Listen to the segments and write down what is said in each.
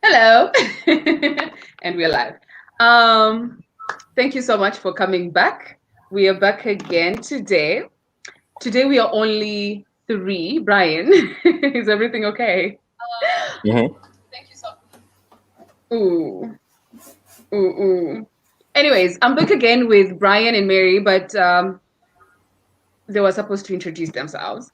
Hello, and we're live. Um, Thank you so much for coming back. We are back again today. Today we are only three. Brian, is everything okay? Mm-hmm. Ooh, ooh, ooh. Anyways, I'm back again with Brian and Mary, but they were supposed to introduce themselves,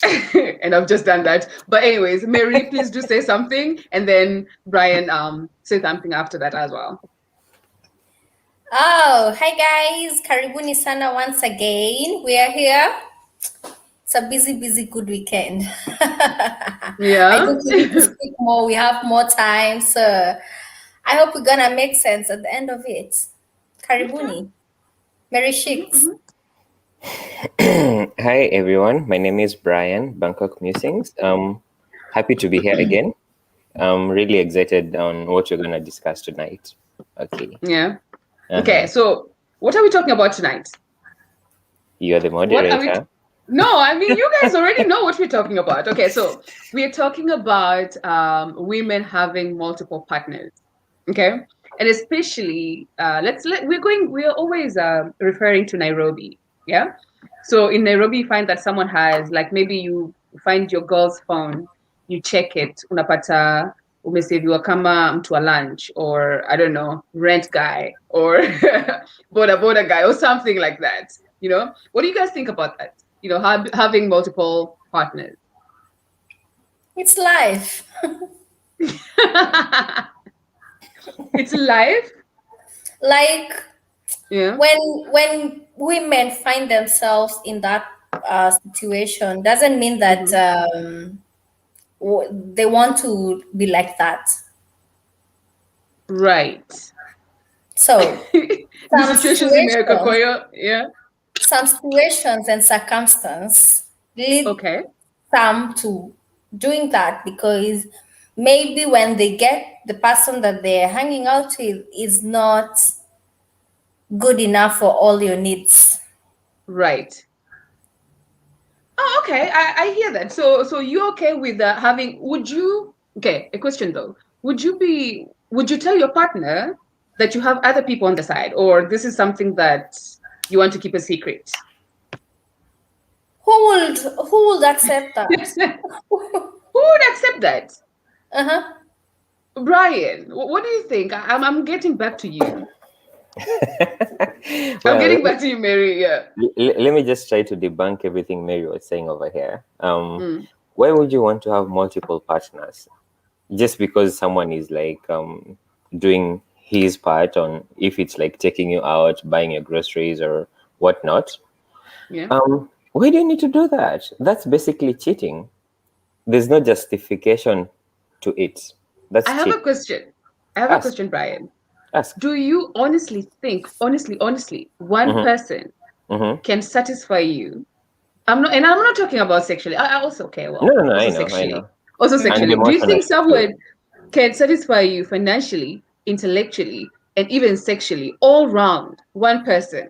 and I've just done that. But anyways, Mary, please do say something, and then Brian, say something after that as well. Oh, hi guys. Karibuni sana once again. We are here. It's a busy, good weekend. I Yeah. think we need to speak more. We have more time. So I hope we're going to make sense at the end of it. Karibuni. Merry Shicks. Hi everyone, my name is Brian, Bangkok Musings. Happy to be here again. I'm really excited on what we're gonna discuss tonight. Okay. Yeah. Uh-huh. Okay, so what are we talking about tonight? You're the What are we? moderator. No, I mean you guys already know what we're talking about. Okay, so we're talking about women having multiple partners. Okay, and especially we're always referring to Nairobi. Yeah. So in Nairobi, you find that someone has, like, maybe you find your girl's phone, you check it, unapata umeseviwa kama mtu wa lunch, or I don't know, rent guy, or boda guy, or something like that. What do you guys think about that? Having multiple partners. It's life. It's life. Like Yeah. when women find themselves in that situation, doesn't mean that they want to be like that. Right. So The situations in America, Koyo. Yeah. some situations and circumstance lead Okay. some to doing that because maybe when they get the person that they're hanging out with is not good enough for all your needs. Right. Oh, okay. I hear that. So you okay with having? Okay, a question though. Would you tell your partner that you have other people on the side, or this is something that you want to keep a secret? Who would accept that? Who would accept that? Uh-huh. Brian, what do you think? I'm getting back to you. I'm Well, getting back to you, Mary. Yeah. let me just try to debunk everything Mary was saying over here. Why would you want to have multiple partners? Just because someone is like doing his part on, if it's like taking you out, buying your groceries or whatnot. Yeah. Why do you need to do that? That's basically cheating. There's no justification to it. That's I have cheating. a question. I have a Ask. question, Brian. Ask. Do you honestly think, honestly, one Mm-hmm. person Mm-hmm. can satisfy you? I'm not talking about sexually. I also, okay, well, No, also I know. sexually. Also And sexually. Do you think emotionally too. someone can satisfy you financially, intellectually, and even sexually, all round, one person?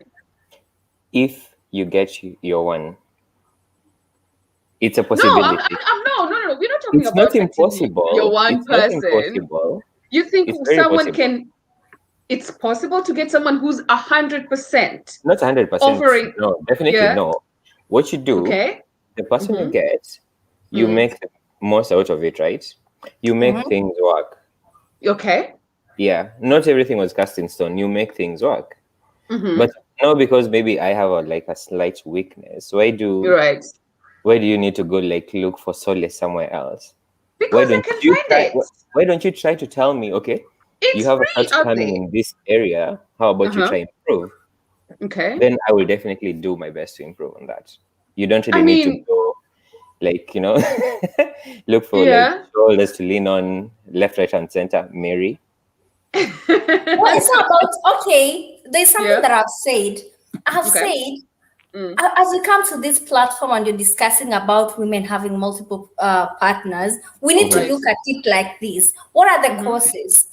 If you get your one, it's a No, possibility. no. We're not talking It's not about getting your impossible. one It's not person. impossible. You think It's very someone possible. can? It's possible to get someone who's 100% Not 100%. offering. No, definitely Yeah. no. What you do, Okay. the person you Mm-hmm. get, you make the most out of it, right? You make things work. Okay. Yeah, not everything was cast in stone. You make things work. Mm-hmm. But now, because maybe I have a slight weakness, You're right. why do you need to go like look for solace somewhere else? Why Because I don't can you find try? it. Why don't you try to tell me? Okay, you It's have a free out shortcoming there. in this area. How about you Uh-huh. try improve? Okay. Then I will definitely do my best to improve on that. You don't I really need to mean, go like look for like yeah. shoulders to lean on, left, right, and center. Mary. Well, it's not about okay. There's something Yeah. that I've said. I have Okay. said as we come to this platform and you're discussing about women having multiple partners, we need to Right. look at it like this. What are the Mm-hmm. causes?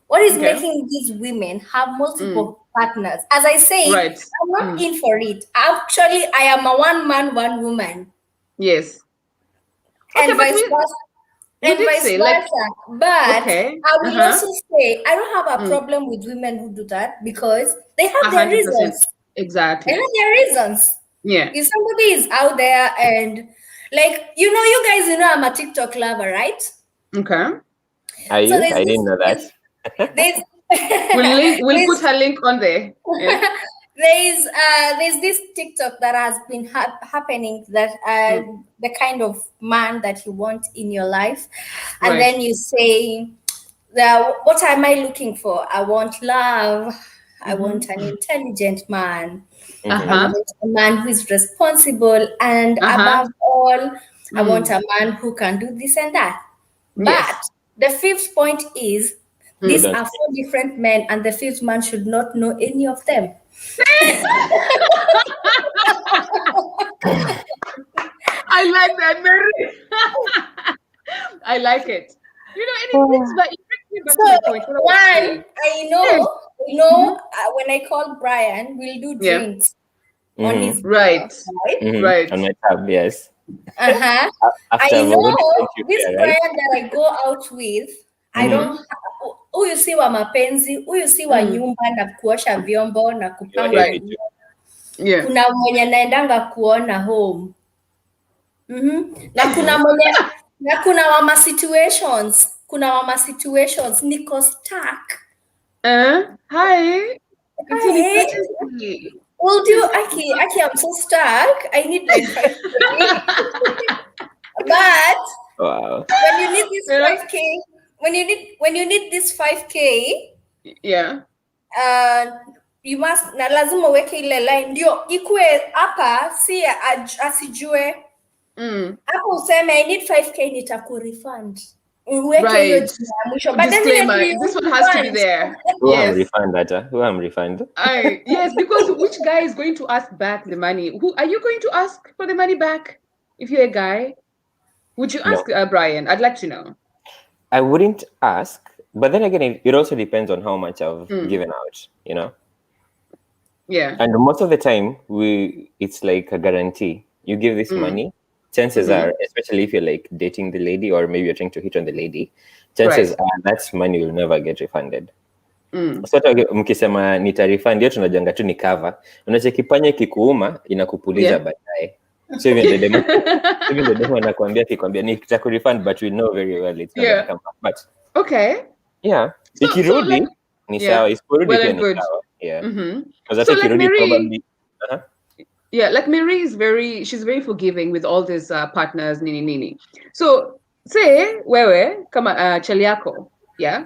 What is Okay. making these women have multiple partners? As I said, Right. I'm not in for it. Actually, I am a one man, one woman, Yes. Okay, and but vice versa. We and did vice say like versa. But okay. I will Uh-huh. also say I don't have a Mm. problem with women who do that because they have their 100%. reasons. They have Exactly. their reasons. Yeah. If somebody is out there and like you guys, I'm a TikTok lover, right? Okay. Are So you? there's I didn't know that. there's We'll put there's her link on there. Yeah. there's this TikTok that has been happening that Mm. the kind of man that you want in your life, and Right. then you say, what am I looking for? I want love. I Mm-hmm. want an intelligent man. I Mm-hmm. Uh-huh. want a man who is responsible, and Uh-huh. above all, I want Mm. a man who can do this and that. But Yes. the fifth point is Who these Mm. don't? are four different men, and the fifth man should not know any of them. I like that, Mary. I like it. And it brings back it brings me back to So my point. What I was one, saying. I Yes. know, Mm-hmm. when I call Brian, we'll do Yeah. drinks on Mm-hmm. his beer, Right. right? Mm-hmm. Right. On my tab, yes. Uh-huh. After I I've already know sent you this there, right? Brian that I go out with, I Mm-hmm. don't huyu si wa mapenzi, huyu si wa Mm. nyumba na kuosha vyombo na You're kupanga Right. heavy too. nguo. Yeah. Kuna mwenye naendanga kuona home. Na kuna wama situations. Kuna wama situations niko stuck. Hi. It's an Hi. emergency. Will do Aki, I'm so stuck. I need like 5K. But Wow. when you need this You know? 5K, when you need this 5K, Yeah. you must na lazima uweke ile line ndio ikue hapa si asijue Mm. hapo useme I need 5K nitakurefund. Uweke hiyo Right. jina ya mwisho. But Disclaimer. definitely you This will one has to be refund. there. Who am Yes. refund that? Who am refund? Yes, because which guy is going to ask back the money? Who are you going to ask for the money back? If you're a guy, would you No. ask Brian? I'd like to know. I wouldn't ask, but then again, it also depends on how much I've Mm. given out, Yeah. And most of the time, it's like a guarantee. You give this Mm. money, chances Mhm. are, especially if you're like dating the lady or maybe you're trying to hit on the lady, chances Right. are that money will never get refunded. Mm. So hata mkisema nita refund hiyo tunajanga tu ni cover. Unacheki panya kikuuma inakupuliza Yeah. baadaye. So even the demo anakuambia kikwambia nitakurefund but we know very well it's not Yeah. gonna come back. But Okay. yeah, So ikirudi like ni yeah. sawa, isiporudi Well pia and ni good. sawa. Yeah. Mm-hmm. Because So hata like ikirudi Mary, probably yeah, like Mary is she's very forgiving with all these partners, nini. So say wewe kama chali yako, yeah,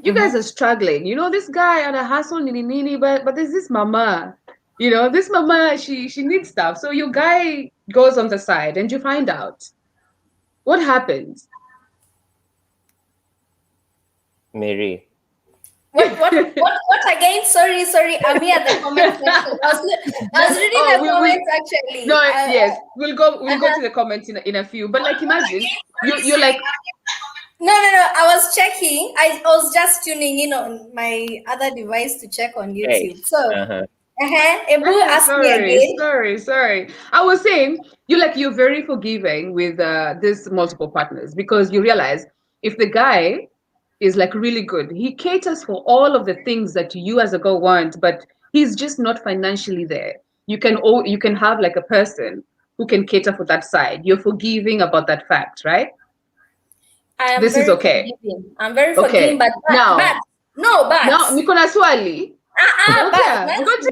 you guys are struggling. This guy and a hustle, nini, but there's this mama. This mama, she needs stuff. So your guy goes on the side, and you find out what happens. Mary. What again? Sorry. I'm here at the comment section. I was reading the comments actually. No, yes, we'll go to the comments in a few. But like, imagine you're like, no. I was checking. I was just tuning in on my other device to check on YouTube. Hey. So, Ebu, ask me again. Sorry. I was saying you're very forgiving with these multiple partners because you realize if the guy is like really good, he caters for all of the things that you as a girl want, but he's just not financially there. You can have like a person who can cater for that side. You're forgiving about that fact, right? This is okay. Forgiving. I'm very Okay. forgiving, but Now, niko na swali. Nancy,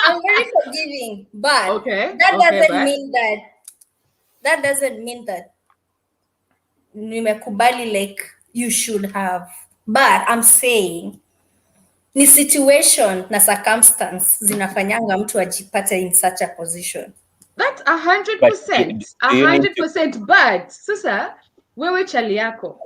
I'm very forgiving, but that doesn't mean that nimekubali like you should have. But I'm saying ni situation na circumstance zinafanyanga mtu ajipate in such a position. That's 100%. 100%. But sasa, wewe chali yako,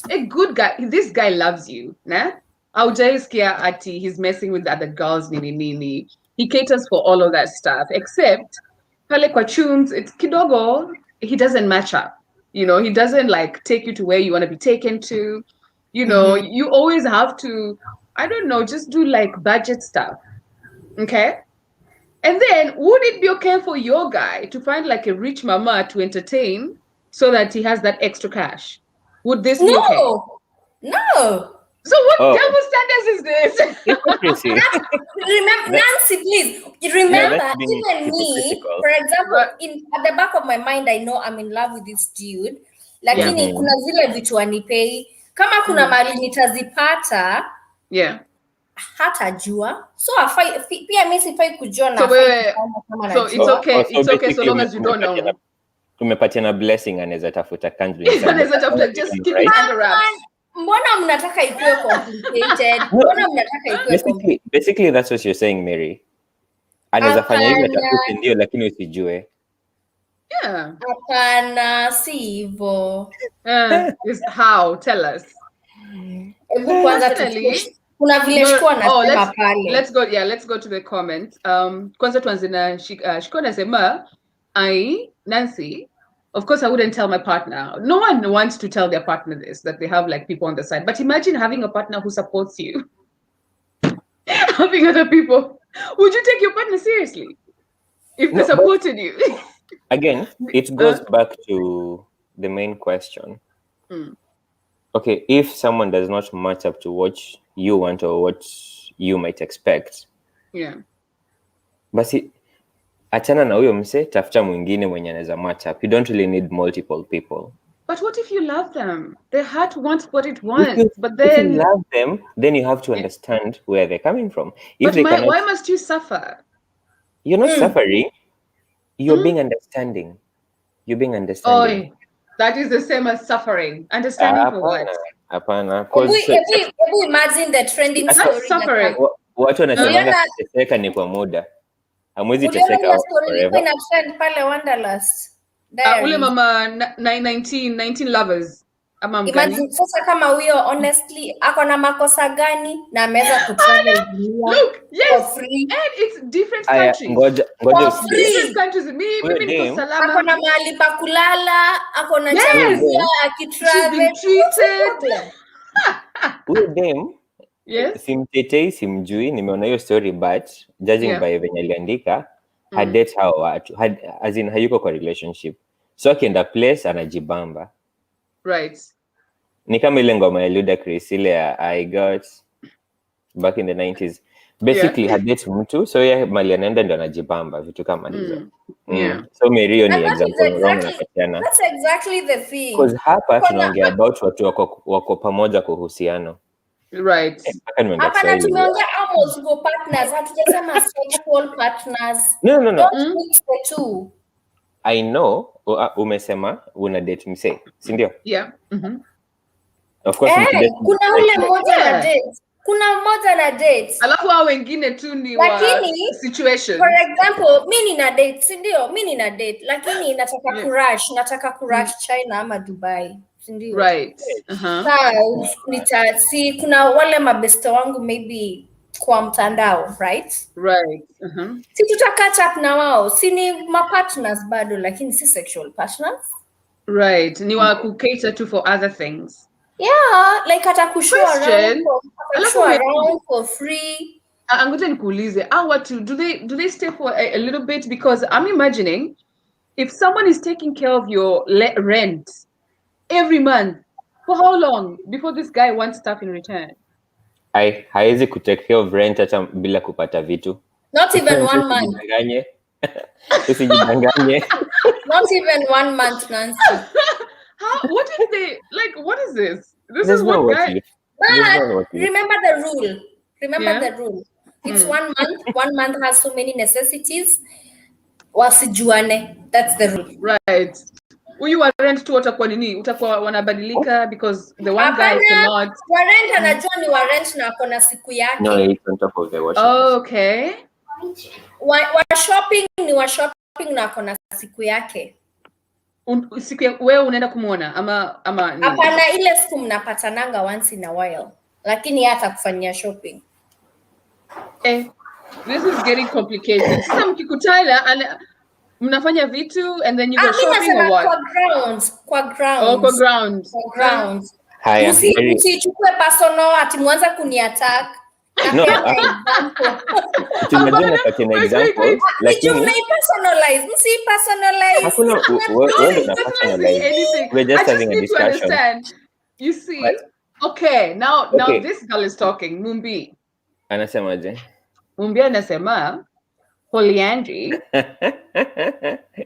a good guy, this guy loves you, nah? Aujaiskia ati he's messing with other girls, nini. He caters for all of that stuff, except pale kwa tunes, it's kidogo, he doesn't match up. He doesn't like take you to where you want to be taken to. You always have to, I don't know, just do like budget stuff. Okay? And then, would it be okay for your guy to find like a rich mama to entertain so that he has that extra cash? Would this be okay? No. So what double standards is this? Remember, Nancy, please remember. Even me, for example, at the back of my mind, I know I'm in love with this dude. Lakini kuna zile vitu anipei. Kama kuna mali nitazipata. Yeah. Hatajua. So pia mimi sifai kujua na. So it's okay. It's okay so long as you don't know. Tumepatiana blessing anaweza tafuta country. Anaweza tafuta, just keep it under wraps. Mbona mnataka ikuwe complicated? Mbona mnataka ikuwe complicated? Basically that's what you're saying, Mary. Anaweza fanya hivyo atakuti ndio lakini usijue. Yeah. Hapana, si hivyo. Is how? Tell us. Hebu kwanza kuna vile shiko anasema pale. Let's go to the comments. Kwanza tuanze na shiko anasema Nancy, of course I wouldn't tell my partner. No one wants to tell their partner this, that they have like people on the side. But imagine having a partner who supports you. Having other people. Would you take your partner seriously if they supported you? Again, it goes back to the main question. Okay, if someone does not match up to what you want or what you might expect. Yeah. Basi achana na huyo mse, tafuta mwingine mwenye anaweza match up. You don't really need multiple people. But what if you love them? Their heart wants what it wants. But then if you love them, then you have to understand where they're coming from. Why must you suffer? You're not suffering. You're being understanding. You're being understanding. Oh, that is the same as suffering. Understanding for what? Apana. Hebu imagine the trending story. Suffering. Watu wanasemanga kuteseka ni kwa muda. Hamwezi teseka forever. Kuna trend pale Wanderlust. Ule mama 19 lovers. Imagine sasa kama huyo honestly ako na makosa gani na ameweza kutravel look, yes, for free. And it's different countries. Ngoja different countries. Mimi niko salama. Ako na mahali pa kulala, ako na chakula, akitravel. Huyo dem, yes, simtetei, simjui, nimeona hiyo story, but judging by venye aliandika, hadate hao watu, as in hayuko kwa relationship. So akienda place anajibamba. Right. Ni kama ile ngoma ya Ludacris ile ya I got back in the 90s. Basically hadate mtu, so yeye mali anaenda ndo anajibamba vitu kama hizo. So Mario ni example wrong na Katiana. That's exactly the thing. Because hapa tunaongea about watu wako pamoja kwa uhusiano. Right. Hapa tumeongea almost go partners, hatujasema sexual partners. No. Don't mix the two. I know, umesema una date mse, si ndio? Yeah. Of course, kuna ule mmoja na date. Kuna mmoja na date. Alafu hao wengine tu ni wa situation. For example, mimi nina date, si ndio? Mimi nina date, lakini nataka kurush China ama Dubai, si ndio? Right. Sasa kuna wale mabeste wangu maybe kwa mtandao, right? Right. Si tuta catch up na wao, si ni ma partners bado, lakini si sexual partners. Right. Ni wa cater to for other things. Yeah, like atakushow around for free. Ngoja nikuulize, watu do they stay for a little bit? Because I'm imagining if someone is taking care of your rent every month, for how long before this guy wants stuff in return? Haiwezi kutake care of rent hata bila kupata vitu. Not even 1 month. Usijidanganye. Not even 1 month, Nancy. What if they what is this? This There's is what guy. But remember the rule. The rule. It's 1 month. 1 month has so many necessities. Wasijuane. That's the rule. Right. Huyu wa rent tu watakuwa nini? Utakuwa wanabadilika because the one guy cannot. Wa rent anajua ni wa rent na akona siku yake. No, it's on top of the washing. Okay. Wa shopping ni wa shopping na akona siku yake. Siku wewe unaenda kumuona ama nini? Hapana, ile siku mnapatananga once in a while. Lakini hata kufanyia shopping. This is getting complicated. Sasa mkikutana mnafanya vitu and then you go shopping or what? Kwa grounds. Oh, kwa grounds. Haya. Usichukue personal ati mwanza kuniattack. No, Napeana example. tunajua napatia Wait, examples, Did you lakini may personalize? See, personalize. hakuna no wewe ndo one's una personalizing personalize. anything. We're I just just having a need to discussion. understand. You see, But okay, now okay, this girl is talking. Mumbi. anasemaje? Mumbi anasema polyandry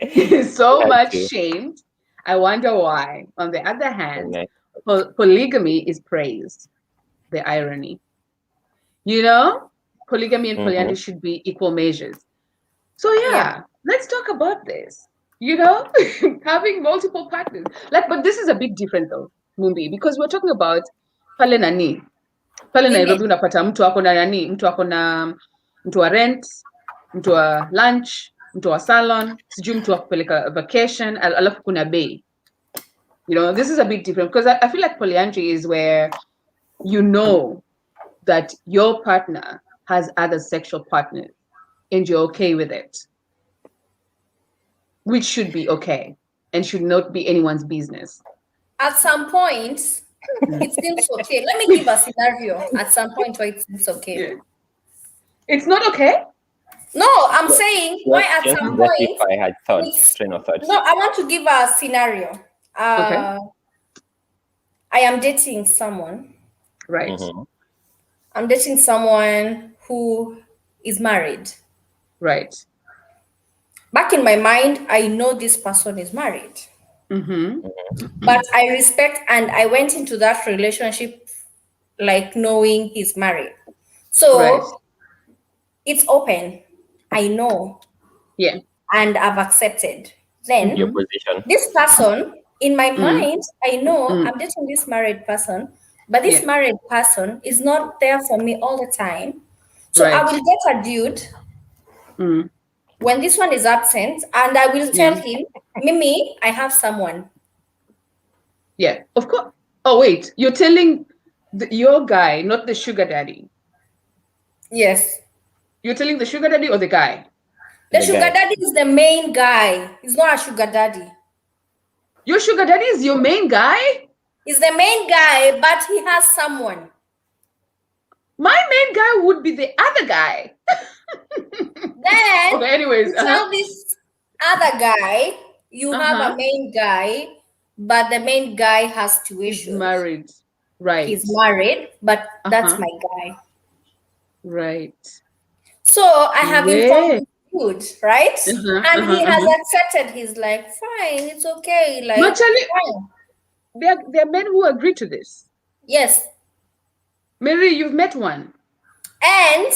is so much Ati, shamed. I wonder why. On the other hand, okay. polygamy is praised. The irony. You know, polygamy and polyandry should be equal measures. So yeah, let's talk about this. You know, having multiple partners. But this is a bit different though, Mumbi, because we're talking about pale nani. Pale Nairobi unapata mtu ako na nani, mtu wa rent, mtu wa lunch, mtu wa salon, sijui mtu wa kupeleka vacation, alafu kuna bay. You know, this is a bit different because I feel like polyandry is where you know that your partner has other sexual partners and you're okay with it, which should be okay and should not be anyone's business. At some point, it seems okay. Let me give a scenario. At some point where it's okay. Yeah. It's not okay? No, I'm saying why at some point. If I had train of thought. No, I want to give a scenario. Okay. I am dating someone. Right. Mm-hmm. I'm dating someone who is married. Right. Back in my mind, I know this person is married. Mm-hmm. But I respect, and I went into that relationship like knowing he's married. So it's open. I know. Yeah. And I've accepted. Then your position. This person, in my mind, I know I'm dating this married person, but this married person is not there for me all the time. So I will get a dude when this one is absent, and I will tell him, Mimi, I have someone. Yeah, of course. Oh, wait, you're telling your guy, not the sugar daddy. Yes. You're telling the sugar daddy or the guy? The sugar daddy is the main guy. He's not a sugar daddy. Your sugar daddy is your main guy? He's the main guy, but he has someone. My main guy would be the other guy. Then, okay, anyways, tell this other guy, you have a main guy, but the main guy has two issues. He's married. Right. He's married, but that's my guy. Right. So I have informed good, right? And he has accepted. He's like, fine, it's okay. Like, fine. There are men who agree to this. Yes. Mary, you've met one. And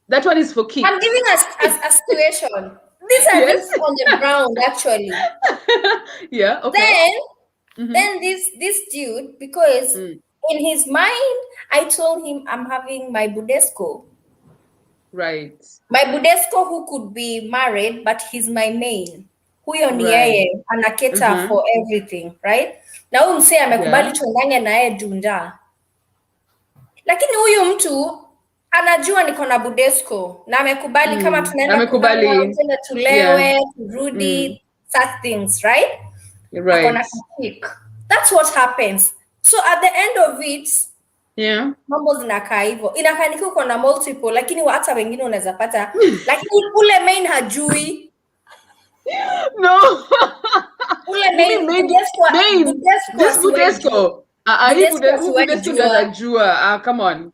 that one is for keeps. I'm giving us a situation. These are things on the ground, actually. Yeah. Okay. Then this dude, because in his mind, I told him I'm having my Budesco. Right. My Budesco who could be married, but he's my main. Huyo ni yeye anaketa for everything, right? Na huyu msee amekubali tuendane naye dunda. Lakini huyu mtu anajua niko na Budesco na amekubali kama tunaenda tena tulewe, turudi, such things, right? Right. That's what happens. So at the end of it, mambo zinakaa hivyo. Inakaa ni uko na multiple, lakini hata wengine unaweza pata, lakini ule main hajui. No. Ule main Budesco. Budesco anajua. Come on.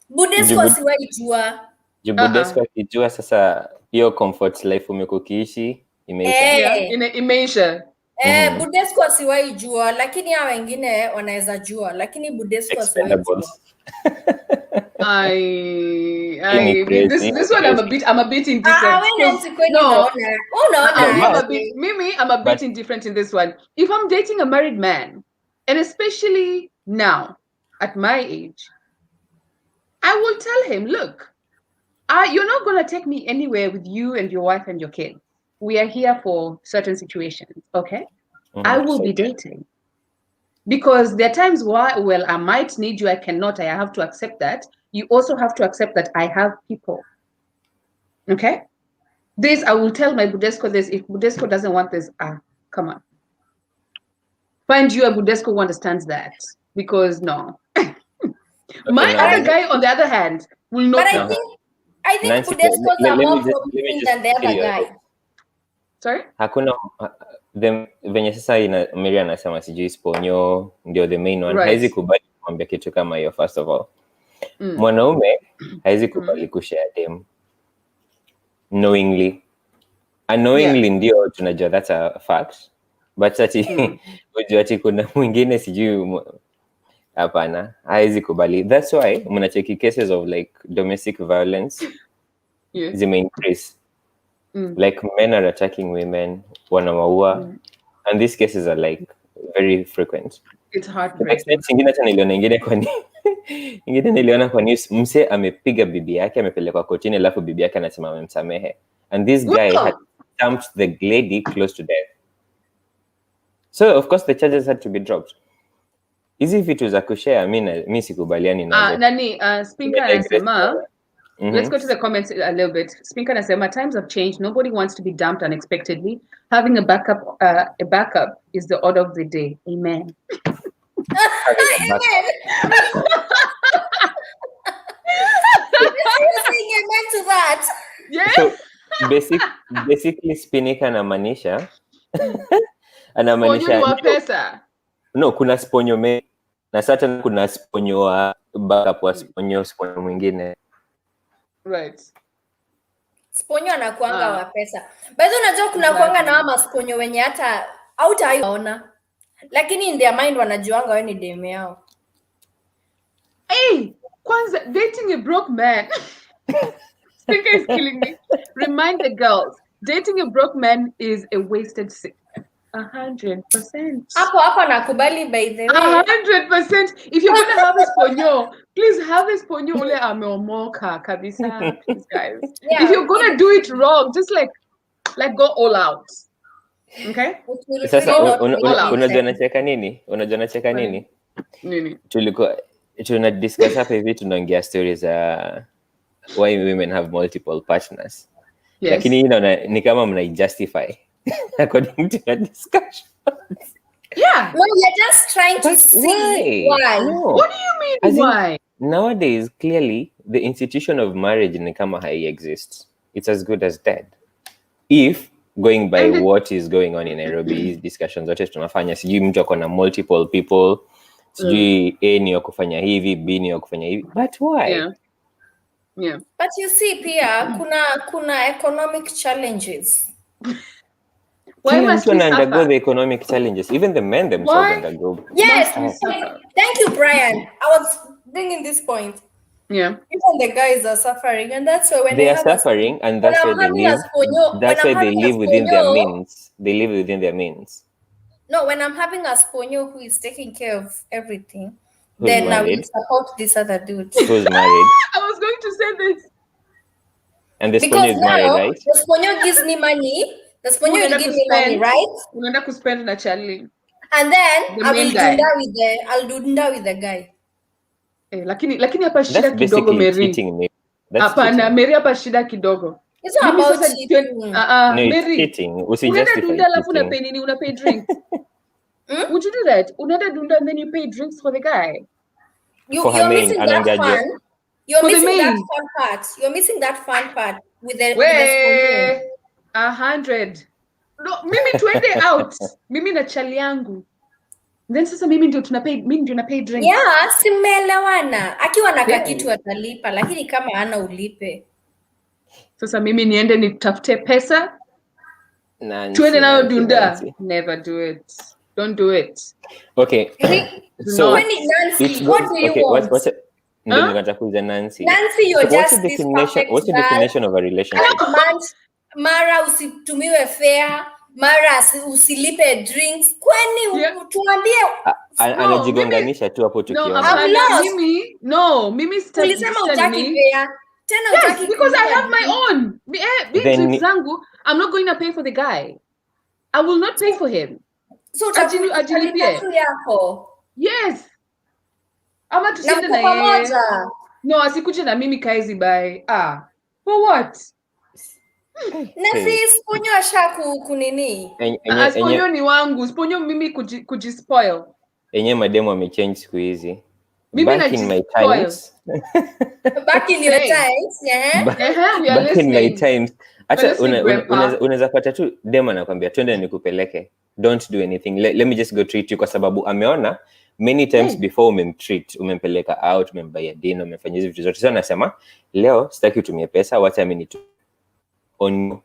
Budesco siwahi jua. Budesco akijua sasa hiyo comfort life umekukiishi imeisha. Imeisha. Budesco siwahi jua, lakini hao wengine wanaweza jua, lakini Budesco siwahi jua. This one I'm a bit indifferent. I'm a bit indifferent in this one. If I'm dating a married man, and especially now at my age, I will tell him, look, you're not going to take me anywhere with you and your wife and your kids. We are here for certain situations, okay? I will be dating. Because there are times where, I might need you, I cannot, I have to accept that. You also have to accept that I have people. Okay? This, I will tell my Budesco this. If Budesco doesn't want this, come on. Find you a Budesco who understands that. Because no. My other guy, on the other hand, will not. But I think Nancy, Budescos are more let me promising just than the other kill you. guy. Sorry? Hakuna venye sasa Mary anasema sijui Sponyo ndio the main one. Right. Haizi kubali kumwambia kitu kama hiyo first of all. Mwanaume haizi kubali kushare dem knowingly. Unknowingly ndio tunajua that's a fact. But ati ujua ati kuna mwingine sijui hapana, haizi kubali. That's why mnacheki cases of like domestic violence zime increase. Like men are attacking women, wanawaua, and these cases are like very frequent. It's heartbreaking. Ingine hata niliona ingine niliona kwa news, mse amepiga bibi yake, amepelekwa kotini, alafu bibi yake anasema amemsamehe, and this guy had dumped the lady close to death. So of course the charges had to be dropped. Hizi vitu za kushare mimi sikubaliani nazo. Nani Spinka anasema, let's go to the comments a little bit. Spinka anasema, times have changed. Nobody wants to be dumped unexpectedly. Having a backup is the order of the day. Amen. Amen. You're saying amen to that. Yes. So basically Spinika anamaanisha wa pesa. No, kuna sponyo na sasa kuna sponyo wa backup wa sponyo mwingine. Right. Sponyo anakuanga wa pesa. Bado unajua kuna kuanga na ama sponyo wenye hata hautaona. Lakini in their mind wanajuanga wewe ni demu yao. Hey, kwanza dating a broke man. Speaker is killing me. Remind the girls, dating a broke man is a wasted 100%. Hapo nakubali by the way. 100%. If you're gonna have a sponyo, please have a sponyo ule ameomoka kabisa, please guys. Yeah. If you're gonna do it wrong, just like go all out. Okay? Sasa unajua nacheka nini? Nini? Tulikuwa tuna discuss hapa hivi, tunaongea stories za why women have multiple partners. Yes. Lakini ni kama mna justify according to your discussion. Yeah. No, you're just trying to see why. No. What do you mean why? Nowadays, clearly, the institution of marriage in kama exists. It's as good as dead. If going by what is going on in Nairobi, discussions zote tunafanya, sijui mtu ako na multiple people, sijui A ni kufanya hivi, B ni kufanya hivi. But why? Yeah. But you see, pia kuna economic challenges. Why must we undergo the economic challenges? Even the men themselves undergo. Yes. Thank you, Brian. I was bringing this point. Yeah. Even the guys are suffering, and that's why when they are suffering, and that's why they live. That's why they live within their means. They live within their means. No, when I'm having a sponyo who is taking care of everything, then I will support this other dude. Who's married? I was going to say this. And the sponyo is married, right? The sponyo gives me money. The sponyo will give me money, right? Unaenda kuspend na Charlie. And then I'll do that with the guy. Lakini hapa shida kidogo Mary. Hapana, Mary hapa shida kidogo. It's not about cheating. Mary, cheating. Unaenda dunda alafu unapay nini? Unapay drinks. Would you do that? Unaenda dunda and then you pay drinks for the guy. You're missing that fun. You're missing that fun part. You're missing that fun part with the sponyo. 100. No, mimi tuende out. Mimi na Charlie yangu. Then sasa mimi ndio napay drink. Yeah, simeelewana. Akiwa na kitu atalipa, lakini kama hana ulipe. Sasa mimi niende nitafute pesa. Tuende nayo dunda. Never do it. Don't do it. Okay. So Nancy, what do you want? Nancy, you're just what's the definition of a relationship? Mara usitumiwe fare, mara usilipe drinks. Kwani tuambie anajigonganisha tu hapo tukiona. Mimi ulisema utaki fare. Tena utaki because I have my own. Drinks zangu, I'm not going to pay for the guy. I will not pay for him. So ajilipie. Yes. Ama tusende na yeye. No, asikuje na mimi kaezi bai. For what? Nasi sponyo ashaku kunini. Sponyo ni wangu. Sponyo mimi kujispoil. Enye mademo amechange siku hizi. back in my times. Back in your times, yeah. We are back in my listening. times. Acha unaweza pata tu dema anakuambia twende nikupeleke. Don't do anything. Let me just go treat you kwa sababu ameona many times before umemtreat, umempeleka out, umembuy dinner, umefanya hizo vitu zote. So anasema leo sitaki utumie pesa, wacha mimi tu on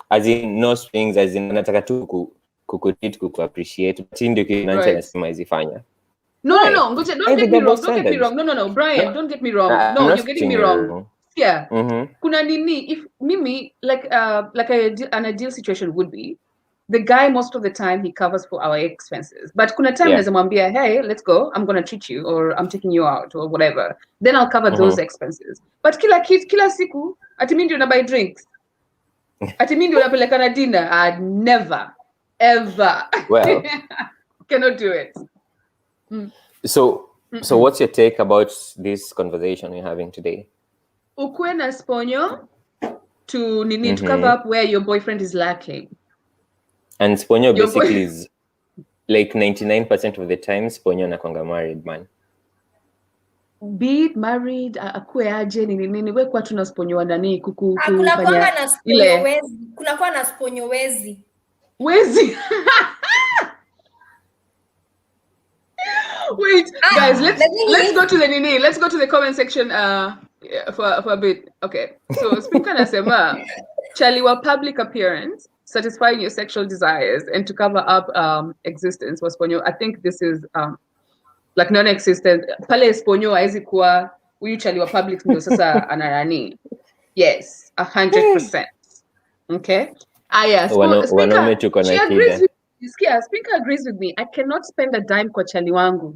as in no strings, as in nataka tu kukutreat, kuappreciate. But ndio kinaanza nasema izifanya. No. Don't get me wrong. Don't get me wrong. No, Brian. Don't get me wrong. No, you're getting me wrong. Yeah. Kuna nini? If Mimi, like an ideal situation would be, the guy most of the time he covers for our expenses. But kuna time naweza mwambia, hey, let's go. I'm gonna treat you, or I'm taking you out, or whatever. Then I'll cover those expenses. But kila siku, ati mimi ndio na buy drinks. Ati mimi ndio napeleka na dinner. I'd never, ever. Well, cannot do it. So what's your take about this conversation we're having today? Ukwe na sponyo to cover up where your boyfriend is lacking. And sponyo basically is like 99% of the time sponyo anakuanga married man. Be it married, akue aje nini we kwa tuna sponyo nani kuna kwanga na sponyo wezi. Kuna kwa na sponyo wezi. Wezi. Wait, guys, let's go to the nini. Let's go to the comment section for a bit. Okay. So speaker nasema chaliwa public appearance, satisfying your sexual desires, and to cover up existence was sponyo. I think this is like non-existent. Pale sponyo haizi kuwa huyu chaliwa public ndio sasa anarani. Yes, 100%. Okay. Yes. Wanaume tuko na kida. Speaker agrees with me. I cannot spend a dime kwa chali wangu.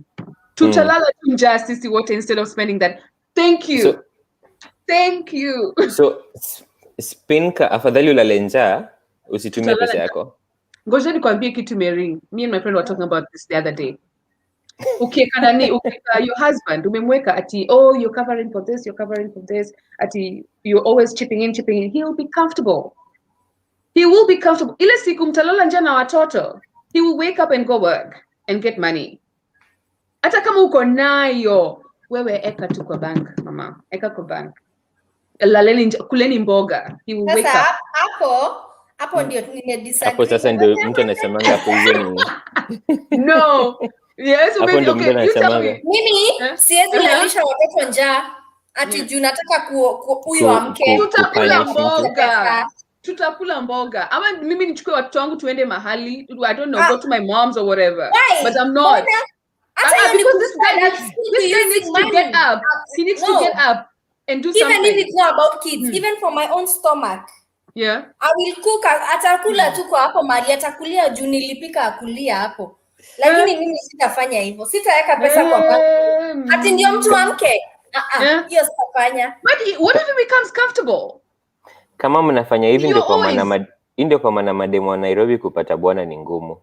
Tutalala tu njaa sisi wote instead of spending that. Thank you. Thank you. So Spinka afadhali ulale njaa usitumie pesa yako. Ngoja nikwambie kitu Mary. Me and my friend were talking about this the other day. Your husband umemweka ati you're covering for this ati you're always chipping in. He'll be comfortable. He will be comfortable. Ile siku mtalala njaa na watoto, he will wake up and go work and get money. Hata kama uko nayo, wewe eka tu kwa bank, mama. Eka kwa bank. Laleni kuleni mboga. He will wake up. Hapo ndio nimedisagree. Hapo sasa ndio mtu anasemanga hapo hizo ni. No. Yes, okay. You tell me. Mimi siwezi lalisha watoto njaa. Ati juu nataka huyo amke. Tutakula mboga. Ama mimi nichukue watoto wangu tuende mahali. I don't know, go to my mom's or whatever. Why? But I'm not. Because this guy needs to get up. He needs to get up and do something. Even if it's not about kids, even for my own stomach. Yeah. I will cook. Atakula tu kwa hapo mali, atakulia juu nilipika akulia hapo. Lakini mimi sitafanya hivyo. Sitaweka pesa kwa bank. Ati ndio mtu amke. Hiyo sitafanya. But what if it becomes comfortable? Kama mnafanya hivi ndio kwa maana mademo wa Nairobi kupata bwana ni ngumu.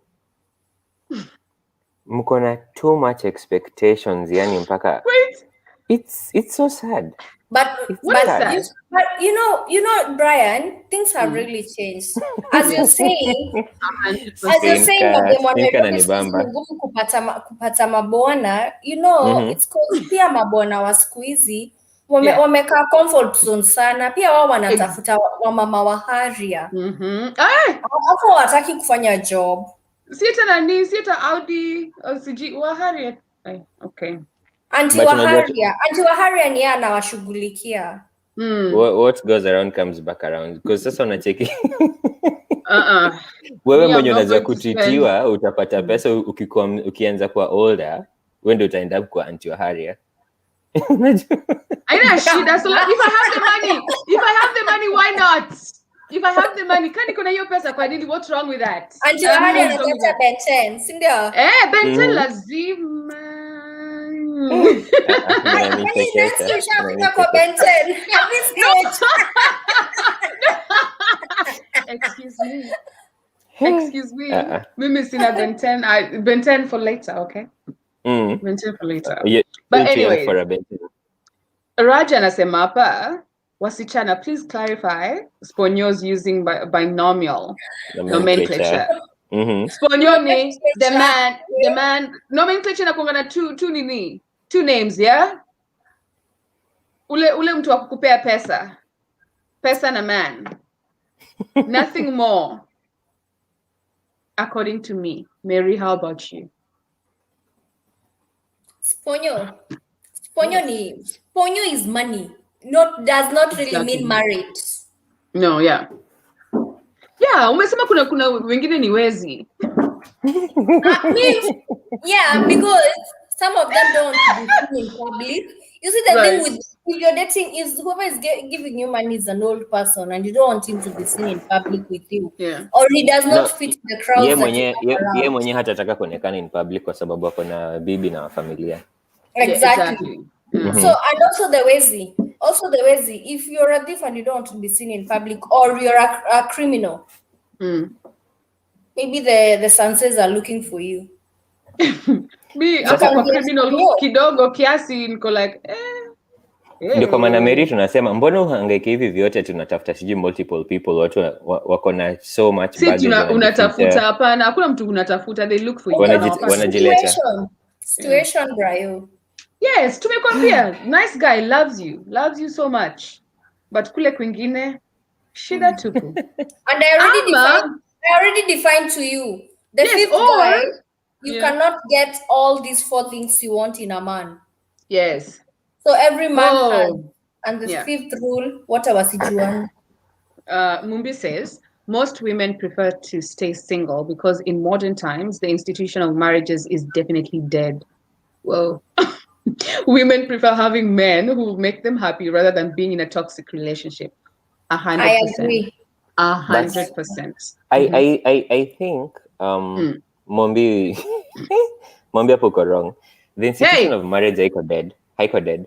Mko na too much expectations, yani mpaka it's so sad. But you know Brian, things have really changed. As you're saying kupata mabwana, you know, it's called pia mabwana wa siku hizi wamekaa comfort zone sana, pia wao wanatafuta wamama wa haria. Hapo wataki kufanya job. Sieta Audi CG wa haria. Okay. Anti wa haria ni anawashughulikia. What goes around comes back around. Because sasa unacheki. Wewe mwenye unaweza kutitiwa utapata pesa ukianza kuwa older, wewe ndio utaenda kwa anti wa haria. Aina shida. So if I have the money, why not? If I have the money, kani kuna hiyo pesa kwa nini? What's wrong with that? Anti wa haria anataka Ben 10, si ndio? Ben 10 lazima. Excuse me. Mimi sina Ben 10. Ben 10 for later, okay? Ben 10 for later. But anyway, Raja anasema hapa, wasichana, please clarify sponyos using binomial nomenclature. Sponyo ni the man nomenclature na kuanga na two nini. 2 names, yeah? Ule mtu wa kukupea pesa. Pesa na man. Nothing more. According to me. Mary, how about you? Sponyo is money. Does not really mean married. No, yeah. Yeah, umesema kuna wengine ni wezi. Means, yeah, because some of them don't want to be seen in public. You see, the thing with if you're dating is whoever is giving you money is an old person, and you don't want him to be seen in public with you, or he does not fit the crowd. Ye mwenye hatataka kuonekana in public kwa sababu ako na bibi na familia. Exactly. So, and also the wezi. If you're a thief and you don't want to be seen in public, or you're a criminal, maybe the senses are looking for you. Me, hata kwa criminal kidogo kiasi niko like Ndio kwa maana Mary tunasema mbona uhangaike hivi vyote tunatafuta siji multiple people watu wako na so much baggage. Unatafuta hapana, hakuna mtu unatafuta, they look for you. Wanajileta. Situation, Brayo. Yes, tumekwambia nice guy loves you so much. But kule kwingine shida tupu. And I already defined to you. The fifth guy, you cannot get all these 4 things you want in a man. Yes. So every man has, and the fifth rule, what was it you want? Mumbi says, most women prefer to stay single because in modern times, the institution of marriages is definitely dead. Well, women prefer having men who make them happy rather than being in a toxic relationship. 100%. I agree. 100%. I think Mombi hapo uko wrong. The institution of marriage haiko dead.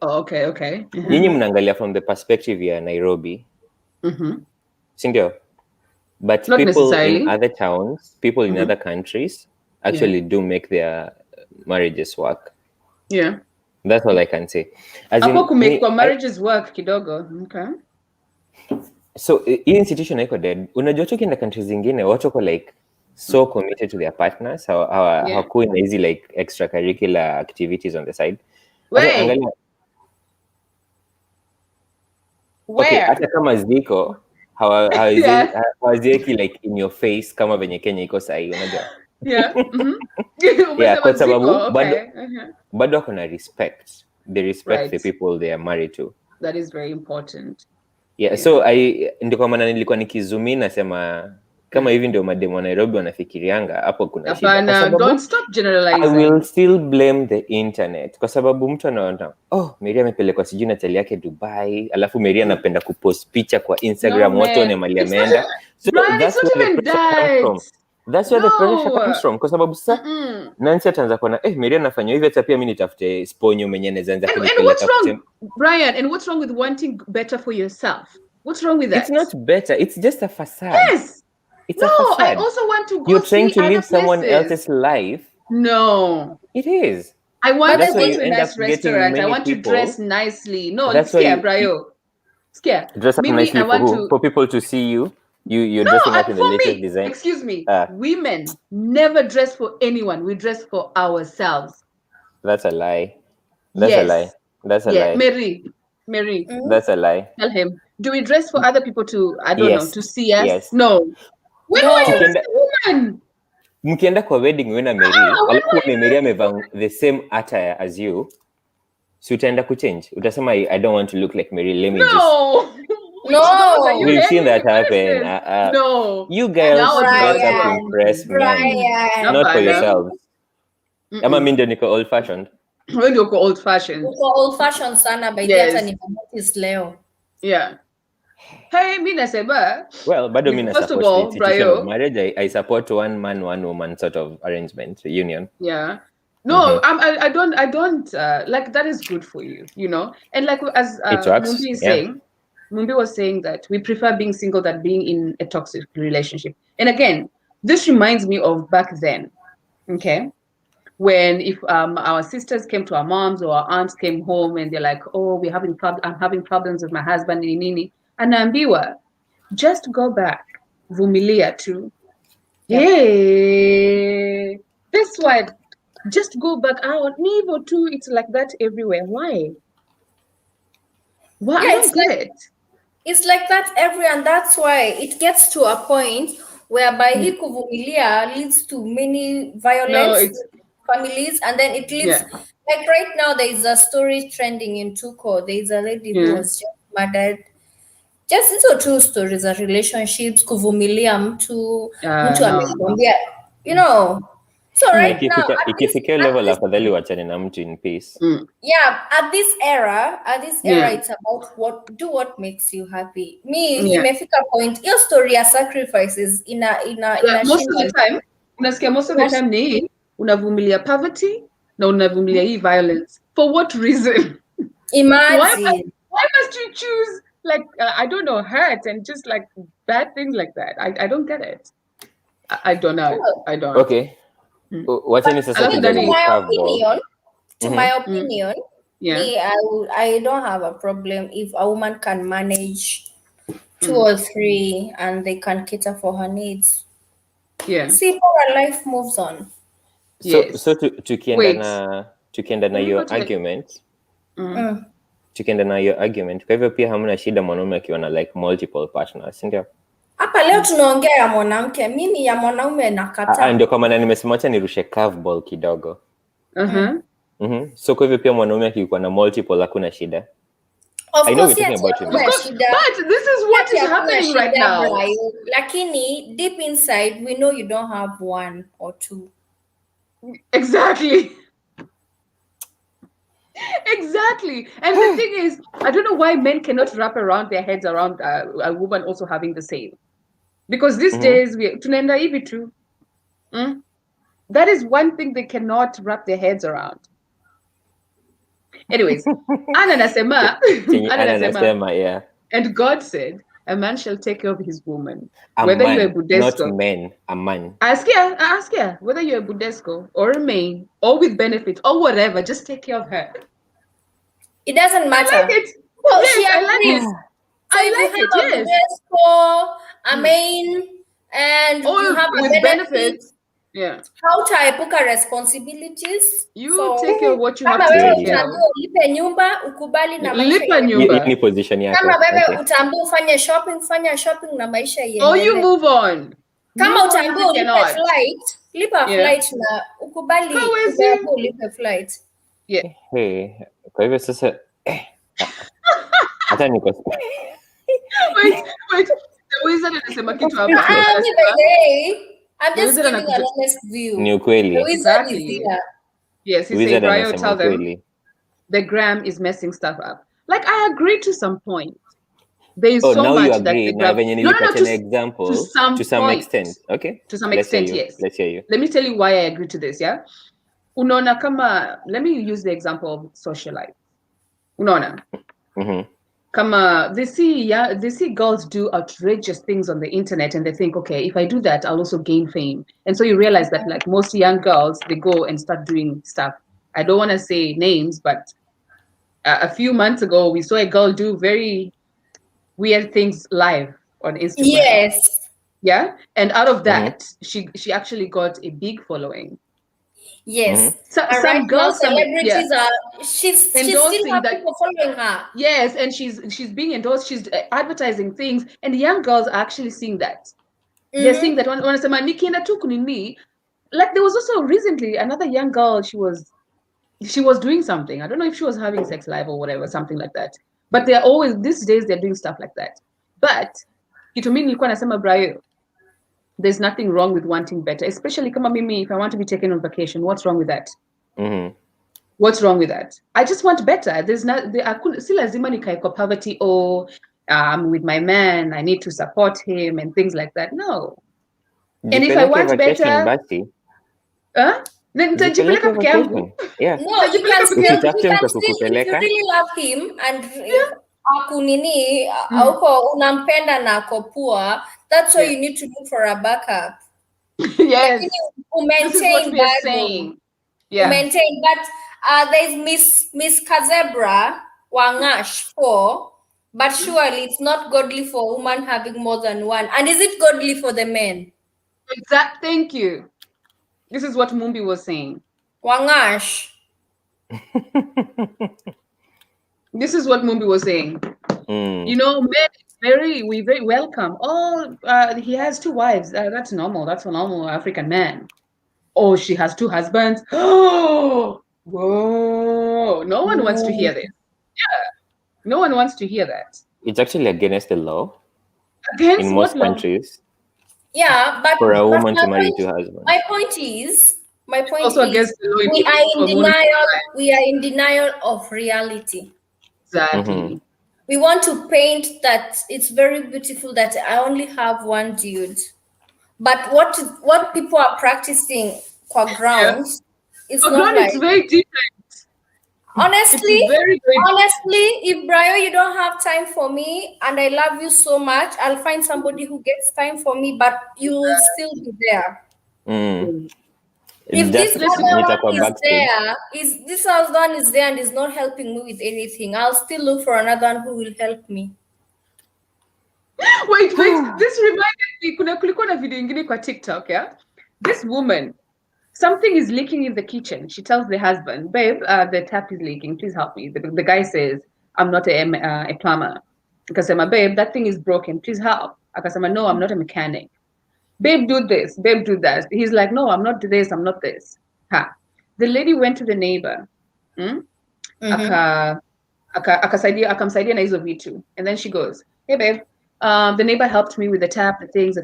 Oh, okay. Nyinyi mnaangalia from the perspective ya Nairobi. Sindio? But not people in other towns, people in other countries actually do make their marriages work. Yeah. That's all I can say. Hapo kumake kwa marriages work kidogo. Okay. So hii institution haiko dead. Unajua tu kienda countries zingine watu wako like so committed to their partners, hawakui na hizi like extracurricular activities on the side. Where? Okay, hata kama ziko hawazieki like in your face kama venye Kenya iko sahi, unajua. Yeah, kwa sababu bado wako na respect. They respect the people they are married to. That is very important. Yeah. So ndio kwa maana nilikuwa nikizumi nasema kama hivi ndio mademu wa Nairobi wanafikirianga hapo kuna shida. Don't stop generalizing. I will still blame the internet kwa sababu mtu anaona Mary amepelekwa sijui na chali yake Dubai, alafu Mary anapenda kupost picha kwa Instagram watu wana mali ameenda. So that's where the pressure comes from. That's where the pressure comes from kwa sababu sasa Nancy ataanza kuona Mary anafanya hivi hata pia mimi nitafute sponyo mwenyewe naanza kunipeleka. And what's wrong, Brian? And what's wrong with wanting better for yourself? What's wrong with that? It's not better. It's just a facade. Yes. It's a facade. I also want to go. You're trying to live someone else's life. No. It is. I want to go to a nice restaurant. I want to dress nicely. No, it's scare, Brayo. Scare. Dress up nicely for people to see you. You're dressing up in the latest design. Excuse me. Women never dress for anyone. We dress for ourselves. That's a lie. That's a lie. That's a lie. Mary. That's a lie. Tell him. Do we dress for other people to, I don't know, to see us? Yes. No. When are you a woman? Mkienda kwa wedding wewe na Mary, alafu Mary amevaa the same attire as you. So utaenda kuchange. Utasema I don't want to look like Mary. Let me No. We've seen that happen. No. You girls dress up to impress men, not for yourselves. Ama mimi ndio niko old fashioned. Wewe ndio uko old fashioned. Uko old fashioned sana by the hata nimemotice leo. Yeah. Hey, mimi nasema. Well, bado mimi na support the institution of marriage. I support one man, one woman sort of arrangement, union. Yeah. No, I don't like that is good for you, you know. And like as Mumbi is saying, Mumbi was saying that we prefer being single than being in a toxic relationship. And again, this reminds me of back then, okay? When if our sisters came to our moms or our aunts came home and they're like, oh, I'm having problems with my husband, nini. Anaambiwa, just go back, vumilia tu. Hey, this one, Just go back out. Nivo too. It's like that everywhere. Why? Why? I Yeah, don't get it. it's like that everywhere, and that's why it gets to a point whereby Mm. hii kuvumilia leads to many No, violence it's with families, and then it leads, yeah, like right now there is a story trending in Tuko. There is a lady who yeah. was just murdered. Just hizo two stories za relationships, kuvumilia mtu No. amemwambia, you know. So Mm, right now Ikifikia at level this afadhali wachane na mtu in peace. mm, yeah, at this era yeah, it's about what makes you happy. Me yeah. imefika point hiyo story ya sacrifices Most of inashinda the time, unasikia most of the time ni hii, unavumilia poverty na unavumilia hii violence. For what reason? imagine. Why must you choose like I don't know, hurt and just like bad things like that? I don't get it. I don't know. I don't. Okay. Mm. Wacheni sasa Alafu To tujaribu Dani, my curveball. opinion, to my mm, opinion, yeah. me, I don't have a problem if a woman can manage two Mm, or three and they can cater for her needs. yeah. See how her life moves on. Yes. So tukienda Wait. na Let me go your to the argument, Mm. tukienda na your argument, kwa hivyo pia hamna shida mwanaume akiwa na like multiple partners, ndio? Hapa leo tunaongea ya mwanamke, mimi ya mwanaume nakataa. Ndio kwa maana nimesema acha nirushe curveball kidogo. So kwa hivyo pia mwanaume akikuwa na multiple hakuna shida. Of I know course, we're talking about hakuna women. shida. But this is what is happening right now. Brayo. Lakini deep inside we know you don't have one or two. Exactly. Exactly. And the thing is, I don't know why men cannot wrap around their heads around a woman also having the same. Because these days, tunaenda hivi tu. That is one thing they cannot wrap their heads around. Anyways, Anna nasema, Yeah. And God said, a man shall take care of his woman. Whether you're a Budesco. Not men, a man. Ask her, whether you're a Budesco or a main or with benefits or whatever, just take care of her. It doesn't matter. I like it. Well, yes, she I like it. So I like it, yes. Budesco, a main, and or you have with benefits. Yeah. How to epuka responsibilities? You take care of what you have to take care of. Ulipe nyumba, ukubali na maisha. Lipa nyumba. Ni position yako. Kama wewe utaambiwa ufanye shopping, fanya shopping na maisha iendelee. Or you move on. Kama utaambiwa ulipe flight, lipa flight na ukubali ulipe flight. Yeah. Hey, kwa hivyo sasa hata niko wait. The reason anasema kitu hapa. I'm just giving an honest view. Ni ukweli. Exactly. Yes, he said, Brian, tell them the gram is messing stuff up. Like, I agree to some point. There is so much that the gram... to some extent. Okay. To some extent, yes. Let's hear you. Let me tell you why I agree to this, yeah? Unaona kama... Let me use the example of social life. Unaona? Kama they see girls do outrageous things on the internet and they think, okay, if I do that, I'll also gain fame. And so you realize that like most young girls, they go and start doing stuff. I don't want to say names, but a few months ago, we saw a girl do very weird things live on Instagram. Yes. Yeah. And out of that, she actually got a big following. Yes. So, some right girls, celebrities are she's still have people following her. Yes, and she's being endorsed. She's advertising things, and young girls are actually seeing that. They're seeing that when nikienda tu kunini, like there was also recently another young girl. She was doing something. I don't know if she was having sex live or whatever, something like that. But they're always these days they're doing stuff like that. But kitu mimi nilikuwa nasema Brian, there's nothing wrong with wanting better, especially kama mimi, if I want to be taken on vacation, what's wrong with that? What's wrong with that? I just want better. There's not. I couldn't. Si lazima nikae kwa poverty. I'm with my man. I need to support him and things like that. No. And if I want better, nitajipeleka peke yangu. Yeah. No, you can still, if you really love him and akunini auko unampenda na ako poor, that's why you need to look for a backup. Yes. This is what we are saying. Yeah. Maintain, but there's Miss Kazebra Wangash for, but surely it's not godly for a woman having more than one. And is it godly for the men? Thank you. This is what Mumbi was saying. Wangash. This is what Mumbi was saying. You know, men we very welcome. Oh, he has 2 wives. That's normal. That's a normal African man. Oh, she has 2 husbands. Oh, whoa! No one wants to hear this. Yeah, no one wants to hear that. It's actually against the law Against in what most law? countries Yeah, for a but woman to marry 2 husbands. my point is, Also against the law in we are Egypt for in women. denial. We are in denial of reality. Exactly. We want to paint that it's very beautiful that I only have one dude, but what people are practicing for grounds is For not ground, it's like. very different. Honestly, It's very, very honestly, if Brian, you don't have time for me and I love you so much, I'll find somebody who gets time for me, but you will still be there. If this other one is there, and is not helping me with anything, I'll still look for another one who will help me. Wait. This reminded me, kulikuwa na video ingine kwa TikTok, yeah? This woman, something is leaking in the kitchen. She tells the husband, babe, the tap is leaking. Please help me. The guy says, I'm not a plumber. Akasema, babe, that thing is broken. Please help. Akasema, no, I'm not a mechanic. Babe, do this. Babe, do that. He's like, no, I'm not this. I'm not this. Ha. The lady went to the neighbor. Akamsaidia na hizo vitu. And then she goes, hey, babe, the neighbor helped me with the tap, the things.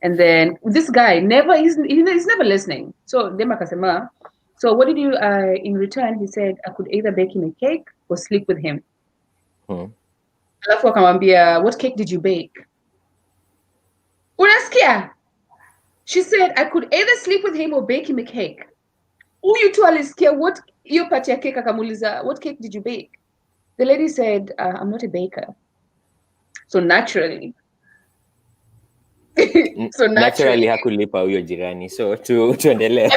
And then this guy he's never listening. So Dema akasema, so what did you, in return, he said, I could either bake him a cake or sleep with him. Alafu akamwambia, what cake did you bake? Unasikia? She said, I could either sleep with him or bake him a cake. Huyu tu alisikia what hiyo part ya cake, akamuuliza, what cake did you bake? The lady said, I'm not a baker. So naturally hakulipa huyo jirani, so tuendelee. And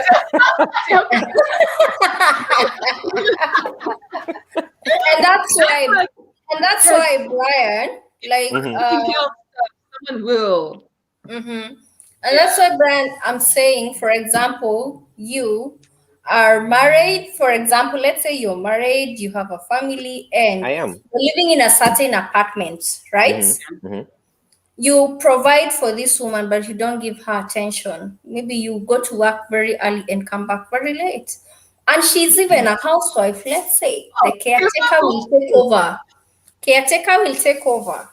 that's why Brian, like someone will. And that's why, Brian, I'm saying, for example, you are married. For example, let's say you're married, you have a family, and I am. you're living in a certain apartment, right? You provide for this woman, but you don't give her attention. Maybe you go to work very early and come back very late. And she's even a housewife, let's say. The caretaker will take over.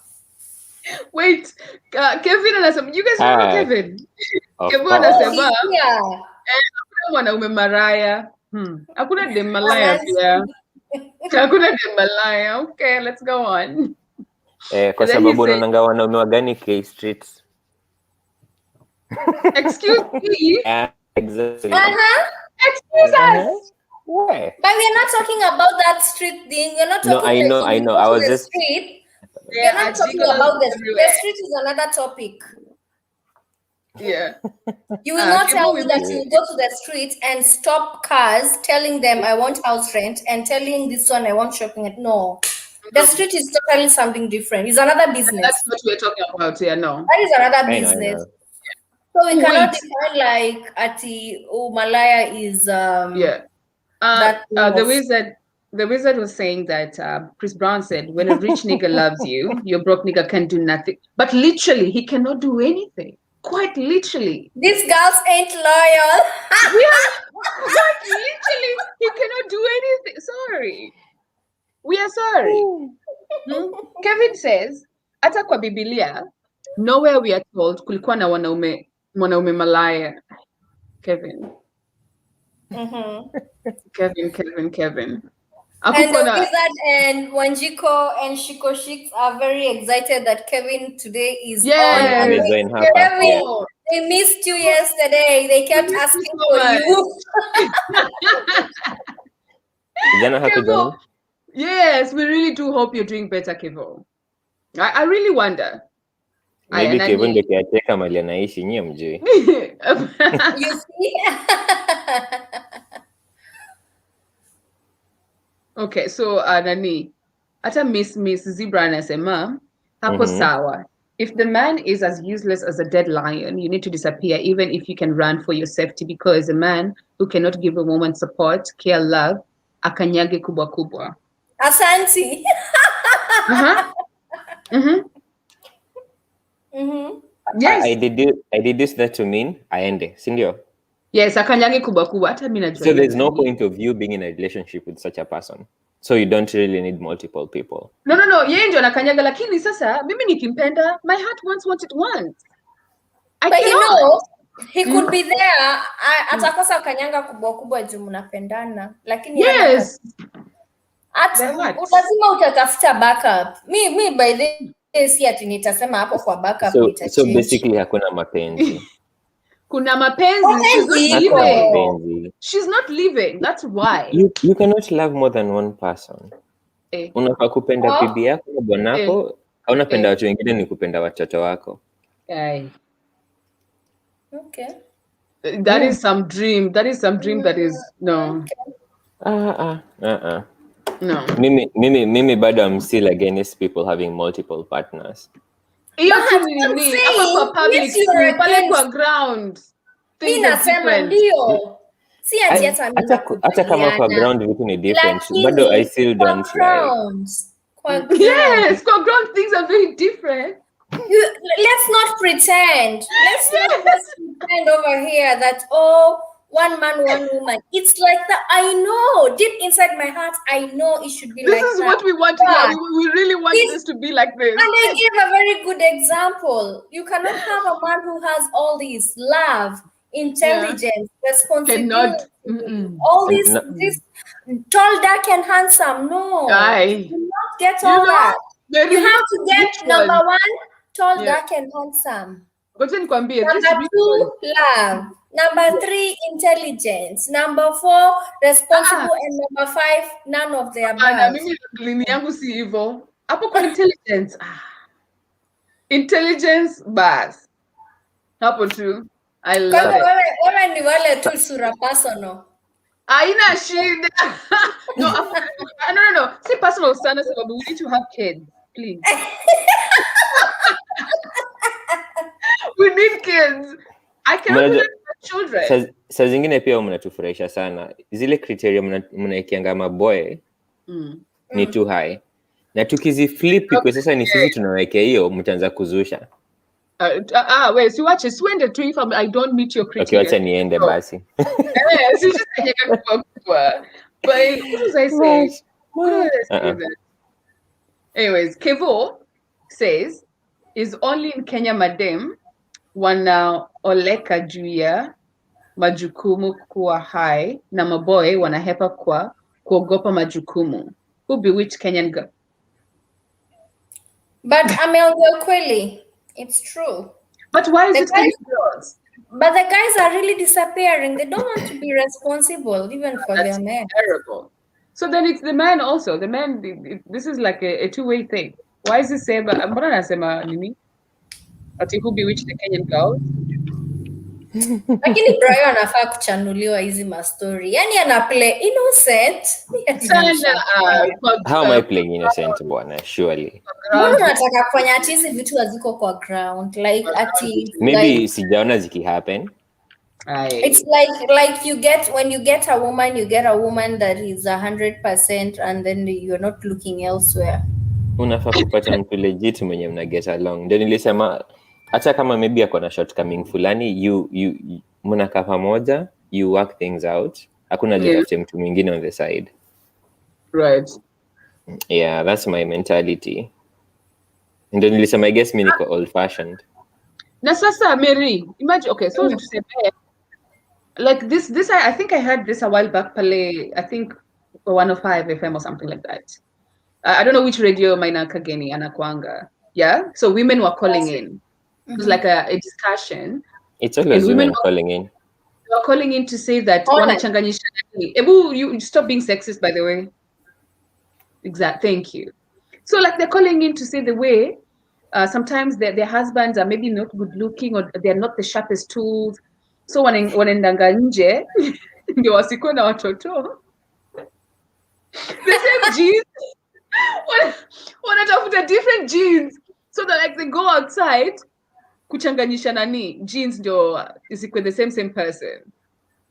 Wait, Kevin anasema, you guys remember Kevin? Kevin anasema, hakuna mwanaume maraya. Hakuna dem malaya pia. Hakuna dem malaya. Okay, let's go on. Kwa sababu unaonanga wanaume wa gani K streets. Excuse me? Exactly. Excuse us. Why? But we're not talking about that street thing. We're not talking No, I know. I was just street. We're not talking about the street. The street is another topic. Yeah. You will not tell me that you will go to the street and stop cars, telling them I want house rent and telling this one I want shopping at. No. The street is totally something different. It's another business. That's what we're talking about here, no. That is another business. I know. So we cannot define like Malaya is the wizard was saying that Chris Brown said, when a rich nigga loves you, your broke nigga can do nothing. But literally, he cannot do anything. Quite literally. These girls ain't loyal. Quite literally, he cannot do anything. Sorry. We are sorry. Kevin says, hata kwa Biblia, nowhere we are told kulikuwa na mwanaume malaya. Kevin. Kevin. And the wizard and Wanjiko and Shiko Shiks are very excited that Kevin today is on. Kevin, they missed you yesterday. They kept asking for you. Kevo, yes, we really do hope you're doing better, Kevo. I really wonder. Maybe Kevin ndio kiateka mali anaishi nyie mjui. You see? Okay, so nani hata Miss Zebra anasema hapo sawa. if the man is as useless as a dead lion, you need to disappear, even if you can run for your safety, because a man who cannot give a woman support, care, love, akanyage kubwa kubwa. Asante. Yes. I deduce that to mean aende, sindio? Yes, akanyage kubwa kubwa. Hata mimi najua. So there's no point of you being in a relationship with such a person. So you don't really need multiple people. No. Yeye ndio anakanyaga, lakini sasa mimi nikimpenda, my heart wants what it wants. But you know, he could be there. Atakosa kanyanga kubwa kubwa juu mnapendana, lakini yes. Lazima utatafuta backup. Me by the si ati nitasema hapo kwa backup nitachange. So basically hakuna mapenzi. Kuna mapenzi. She's not leaving. That's why. You cannot love more than one person. Unafaa kupenda bibi yako na bwanako, au unapenda watu wengine ni kupenda watoto wako. Okay. That is some dream. That is no. No. Mimi bado I'm still against people having multiple partners. Pale kwa ground. Si ati hata kama kwa ground vitu ni different, bado I still don't like. Yes, kwa ground things are very different. Let's not pretend. Let's not pretend over here that one man, one woman. It's like that. I know deep inside my heart, I know it should be like that. This is what we want to hear. We really want this to be like this. And I gave a very good example. You cannot have a man who has all these love, intelligence, responsibility, all this tall, dark, and handsome. No, you cannot get all that. You have to get number one, tall, dark, and handsome. Number 2, love. Number 3, intelligence. Number 4, responsible. And number 5, none of the above. Mimi yangu si hivyo. Hapo kwa intelligence. Intelligence bas. Hapo tu. I love it. Wewe ni wale tu sura personal. Haina shida. No. Si personal sana sababu we need to have kids. Please. We need kids. I cannot have children. Saa zingine pia mnatufurahisha sana. Zile criteria mnaikianga maboy ni too high. Na tukiziflip kwa sasa ni sisi tunawekea hiyo mtaanza kuzusha. Wait, siwache swende tu if I don't meet your criteria. Okay, wacha niende basi. Si just kanyaka kwa. But what was I saying? Anyways, Kevo says, is only in Kenya madem wanaoleka juu ya majukumu kuwa high na maboy wanahepa kwa kuogopa majukumu. Who bewitched Kenyan girl? But ameongea kweli. It's true. But why is it Kenyan girls? But the guys are really disappearing. They don't want to be responsible even for their men. Terrible. So then it's the man also. The man, this is like a two-way thing. Why is it saying, mbona nasema nini? Ati who bewitched the Kenyan girls? Lakini Brian anafaa kuchanuliwa hizi mastori. Yani ana play innocent. How am I playing innocent bwana? Surely. Mbona unataka kufanya ati hizi vitu haziko kwa ground? Like ati maybe sijaona ziki happen. It's like when you get a woman that is 100% and then you're not looking elsewhere. Unafaa kupata mtu legit mwenye mna get along. Ndio nilisema hata kama maybe ako na shortcoming fulani, you mnakaa pamoja, you work things out. Hakuna jitafute mtu mwingine on the side. Right. Yeah, that's my mentality. Ndio nilisema I guess mimi niko old fashioned. Na sasa Mary, imagine, okay, so to say like this I think I heard this a while back pale, I think 105 FM or something like that. I don't know which radio Maina Kageni anakuanga. Yeah? So women were calling in. It was like a discussion. It's always women calling in. They were calling in to say that wanachanganyisha. Ebu, you stop being sexist, by the way. Exactly. Thank you. So like they're calling in to say the way sometimes their husbands are maybe not good looking or they're not the sharpest tools. So wanaendanga nje ndio wasikuwe na watoto. The same genes. Wanatafuta different genes. So that like they go outside, kuchanganyisha nani jeans ndio isikwe the same person.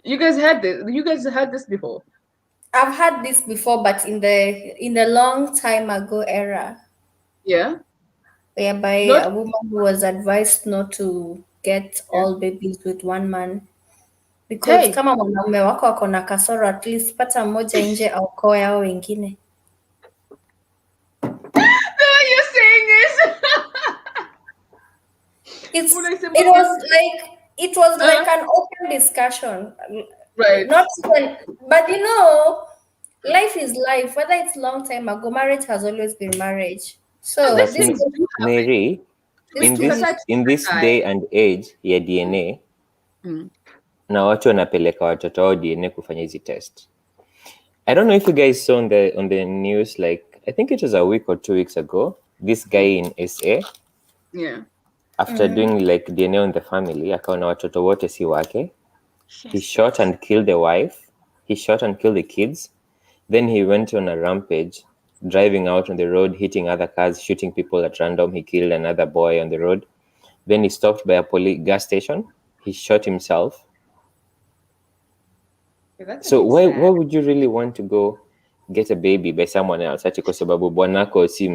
You guys had this. You guys had this before. I've had this before, but in the long time ago era, Yeah. whereby Not. a woman who was advised not to get Yeah. all babies with one man because Hey. kama mwanaume wako ako na kasoro, at least pata mmoja nje aokoe hao wengine. What you're saying is. It was like an open discussion, Right. not even, but you know, life is life. Whether it's long time ago, marriage has always been marriage. So But this is Mary, in this day and age ya DNA, na watu wanapeleka watoto wao DNA kufanya hizi test. I don't know if you guys saw on the news, like I think it was a week or 2 weeks ago, this guy in SA, after doing like DNA on the family, akaona watoto wote si wake. He shot and killed the wife. He shot and killed the kids. Then he went on a rampage, driving out on the road, hitting other cars, shooting people at random. He killed another boy on the road. Then he stopped by a gas station. He shot himself. So why would you really want to go get a baby by someone else? Ati kwa sababu bwanako si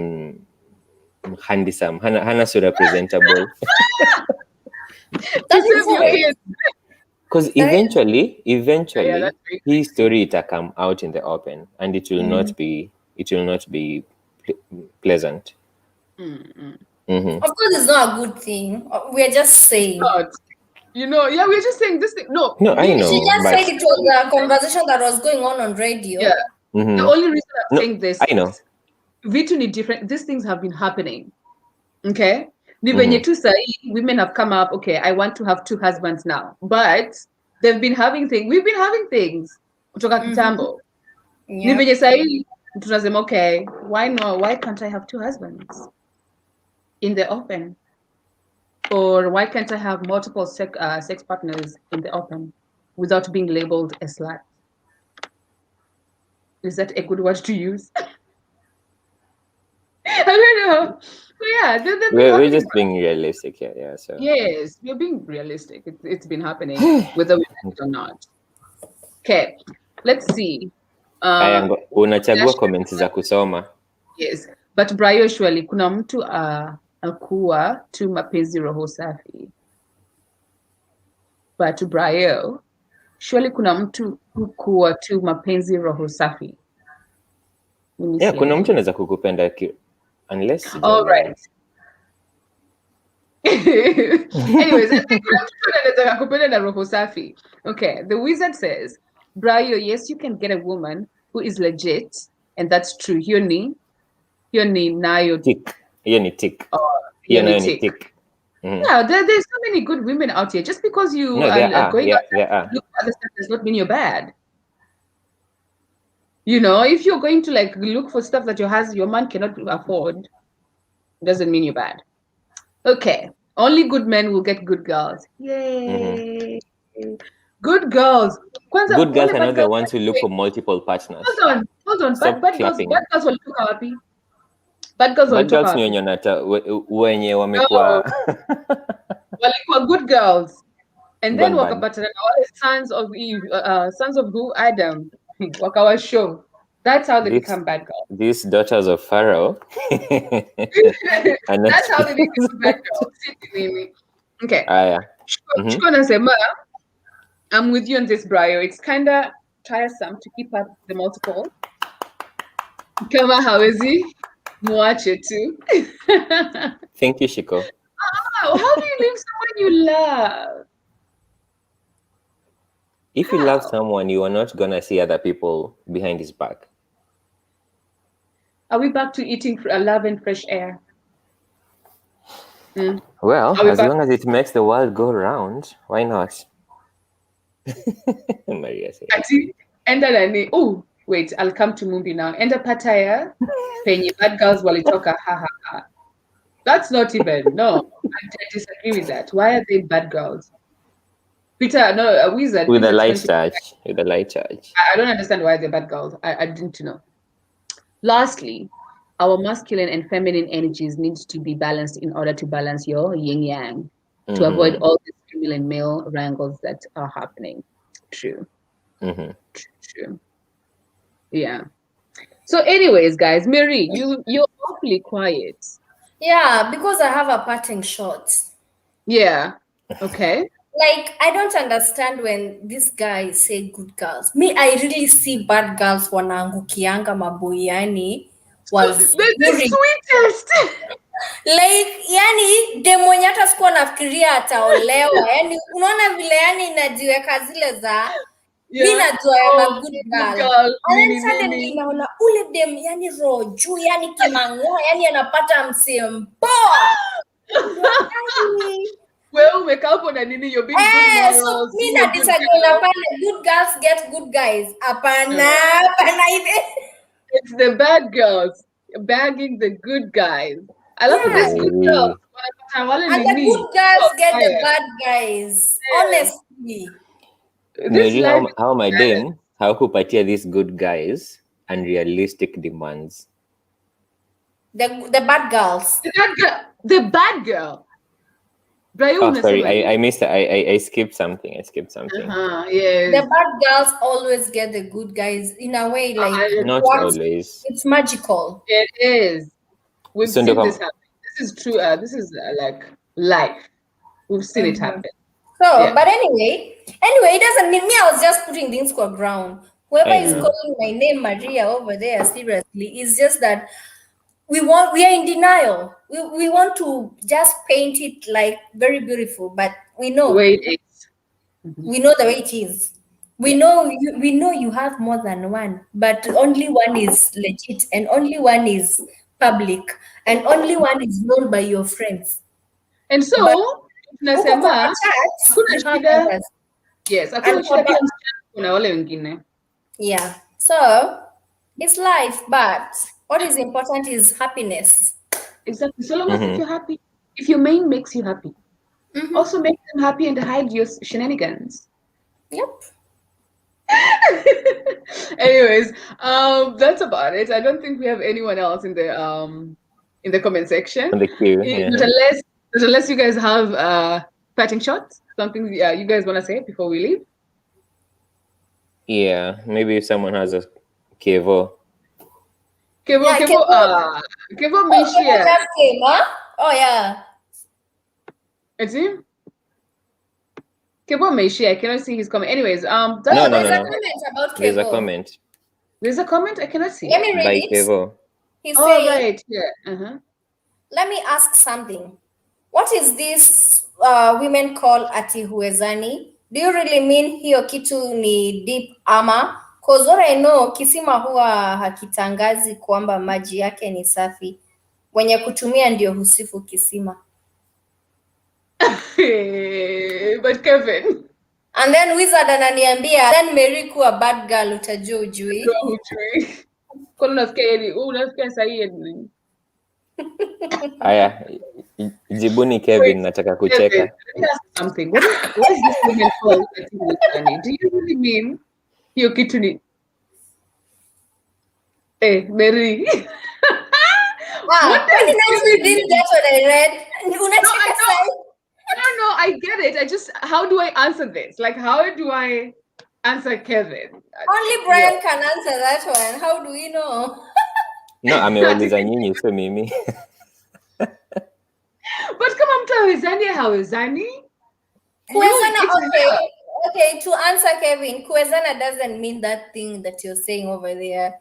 handsome, hana sura presentable. Because eventually, his story will come out in the open, and it will not be pleasant. Of course, it's not a good thing. We're just saying. We're just saying this thing. No, I know. She just said it was a conversation that was going on radio. Yeah. The only reason I'm saying this I know. Vitu ni different. These things have been happening. Okay? Ni venye tu sahi, women have come up, okay, I want to have 2 husbands now. But they've been having things. We've been having things. Kutoka kitambo. Ni venye sahi, tunasema, okay, why not? Why can't I have 2 husbands? In the open. Or why can't I have multiple sex partners in the open without being labeled a slut? Is that a good word to use? I don't know. But yeah, we're just being realistic here. Yeah. So yes, we're being realistic. It's been happening whether we like it or not. Okay, let's see. Unachagua comments za kusoma. Yes, but Brayo, surely kuna mtu akuwa tu mapenzi roho safi. But Brayo, surely kuna mtu kuwa tu mapenzi roho safi. Yeah, kuna mtu anaweza kukupenda unless all right. Anyways, I think anaweza kukupenda na roho safi. Okay, the wizard says, Brayo, yes, you can get a woman who is legit, and that's true. Hiyo ni nayo tick. Hiyo ni tick. Hiyo nayo ni tick. Yeah, there's so many good women out here. Just because you are going out to look for other stuff does not mean you're bad. You know, if you're going to like look for stuff that your man cannot afford, doesn't mean you're bad. Okay, only good men will get good girls. Yay! Good girls. Good girls are not the ones who look for multiple partners. Hold on. Bad girls walitoka wapi? Bad girls walitoka wapi? Wenye wamekuwa walikuwa good girls. And then wakapatana na wale sons of Eve, sons of who? Adam. Wakawa show. That's how they become bad girls. These daughters of Pharaoh. That's how they become bad girls. Okay. Yeah. I'm with you on this, Brayo. It's kind of tiresome to keep up the multiple. Kama hawezi, muache tu. Thank you, Shiko. How do you leave someone you love? If you love someone, you are not going to see other people behind his back. Are we back to eating love and fresh air? Well, as long as it makes the world go round, why not? Maria said. Oh, wait, I'll come to Mumbi now. Enda Pataya, penye bad girls walitoka, ha ha ha. That's not even, no. I disagree with that. Why are they bad girls? Peter, no, a wizard. With a light charge. I don't understand why they're bad girls. I didn't know. Lastly, our masculine and feminine energies need to be balanced in order to balance your yin yang, to avoid all the female and male wrangles that are happening. True. True. Yeah. So anyways, guys, Mary, you're awfully quiet. Yeah, because I have a parting shot. Yeah. Okay. Like, I don't understand when this guy say good girls. Me, I really see bad girls wanaangukianga maboyani was the sweetest. Like, yani dem mwenye hata sikuwa nafikiria ataolewa. Yani unaona vile yani inajiweka zile za mi najua ya good girl. And then suddenly naona ule dem yani roho juu yani kimangoa yani anapata msempoa. Wewe umekaa hapo na nini, you're being good morals. So mi na disagree na pale good girls get good guys. Hapana hivi. It's the bad girls bagging the good guys. I love this good girls. And the good girls get the bad guys. Honestly. Mary, how my dame, how kupatia these good guys unrealistic demands? The bad girls. The bad girl. Oh, sorry, I missed it. I skipped something. Yes. The bad girls always get the good guys in a way, like not always. It's magical. It is. We've seen this happen. This is true. This is like life. We've seen it happen. So, but anyway, it doesn't mean me. I was just putting things to ground. Whoever is calling my name Maria over there, seriously, is just that we are in denial. We want to just paint it like very beautiful, but we know the way it is. We know the way it is. We know you have more than one, but only one is legit, and only one is public, and only one is known by your friends. And so, yes, yeah. So it's life, but what is important is happiness. Exactly. So long as if you're happy, if your main makes you happy, also make them happy and hide your shenanigans. Yep. Anyways, that's about it. I don't think we have anyone else in the comment section. On the queue, yeah. But unless you guys have parting shots, something you guys want to say before we leave. Yeah, maybe if someone has a Kevo. Kevo Mishia. Oh yeah. Is he? Kevo Mishia. I cannot see his comment. Anyways, there's a comment about Kevo. There's a comment. There's a comment? I cannot see. Let me read it. Kevo. He's saying, right. Yeah. Let me ask something. What is this women call ati huwezani? Do you really mean hiyo kitu ni deep ama? Cause what I know, kisima huwa hakitangazi kwamba maji yake ni safi. Wenye kutumia ndio husifu kisima. But Kevin. And then Wizard ananiambia, then Mary kuwa bad girl utajua ujui. Kwa unasikia sahihi. Aya, jibuni Kevin, nataka kucheka. Let me ask something. What is this woman called? Do you really mean hiyo kitu ni Mary? What you did that when I read? I don't know. I get it. How do I answer this? Like, how do I answer Kevin? Only Brian can answer that one. How do we know? No, ameuliza nyinyi sio mimi. But kama mtu hawezani? Kuwezana, okay, to answer Kevin, kuwezana doesn't mean that thing that you're saying over there.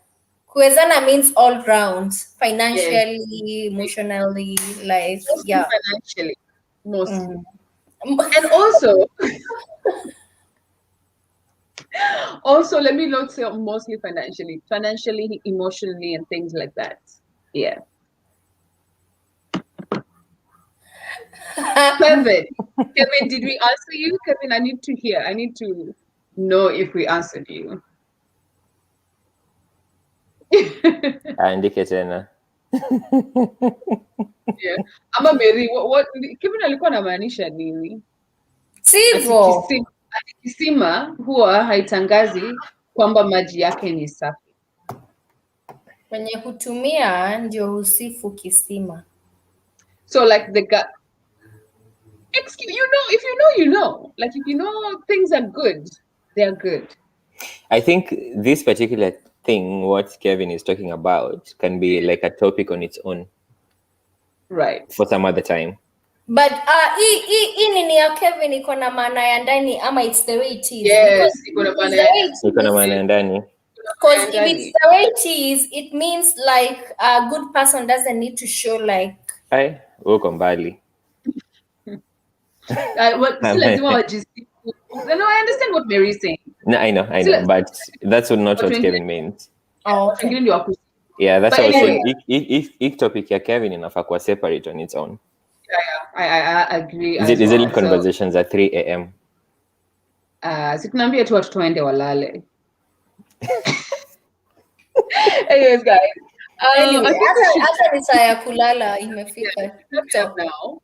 Kuwezana means all round, financially, emotionally, like, financially, mostly. And also, let me not say mostly financially, emotionally, and things like that. Yeah. Kevin, did we answer you? Kevin, I need to know if we answered you. Andike tena. Yeah. Ama Mary, what Kevin alikuwa anamaanisha nini? Sivyo. Kisima huwa haitangazi kwamba maji yake ni safi. Wenye hutumia ndio husifu kisima. So like the guy, excuse you know, if you know, you know. Like if you know things are good, they are good. I think this particular thing, what Kevin is talking about, can be like a topic on its own. Right. For some other time. But hii nini ya Kevin iko na maana ya ndani ama it's the way it is? Yes, iko na maana ya ndani. Because if it's the way it is, it means like a good person doesn't need to show like. Ai, uko mbali. No, I understand what Mary is saying. No, I know, but that's not what Kevin means. Oh, okay. Yeah, that's what I was saying. Each topic ya Kevin inafaa kuwa separate on its own. Yeah, I agree. Is it conversations at 3 a.m.? Sikunaambia tu watu tuende walale. Anyways, guys. Hata ni saa ya kulala imefika. Now,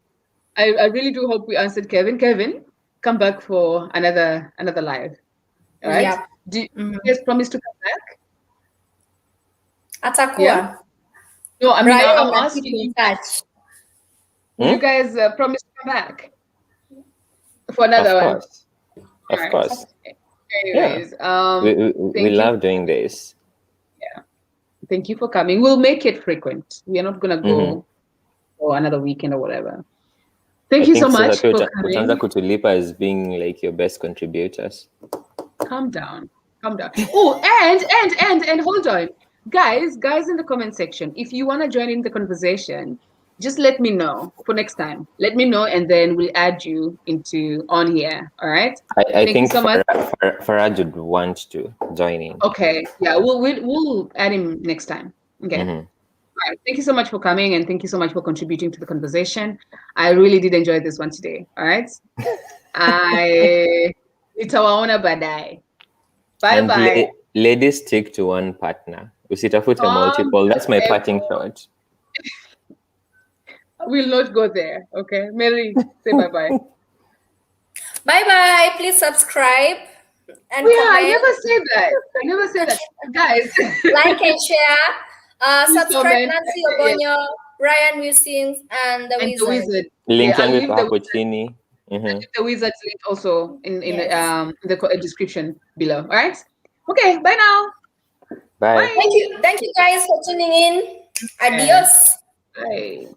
I really do hope we answered Kevin. Kevin, come back for another live. All right? Yeah. Do you guys promise to come back? Atakuwa. Yeah. No, I mean, I'm asking you. Touch. You guys promise to come back for another one? Of course. Anyways, we love doing this. Yeah. Thank you for coming. We'll make it frequent. We are not gonna go for another weekend or whatever. Thank you so much for coming. Utaanza kutulipa as being like your best contributors. Calm down. Oh, and hold on. Guys in the comment section, if you want to join in the conversation, just let me know for next time. Let me know, and then we'll add you on here. All right. I think so Faraj would want to join in. Okay. Yeah. We'll add him next time. Okay. All right. Thank you so much for coming, and thank you so much for contributing to the conversation. I really did enjoy this one today. All right. Nitawaona baadaye. Bye. Ladies, stick to one partner. Usitafute multiple. That's my parting shot. We'll not go there. Okay. Mary, say bye-bye. Bye-bye. Please subscribe and comment. I never said that. Guys. Like and share. Subscribe Nancy Obonyo, Ryan Wilsons, and the Wizard. Link yangu iko hapo chini. The Wizard's link also in the description below. All right. Okay. Bye now. Bye. Thank you guys for tuning in. Adios. Bye.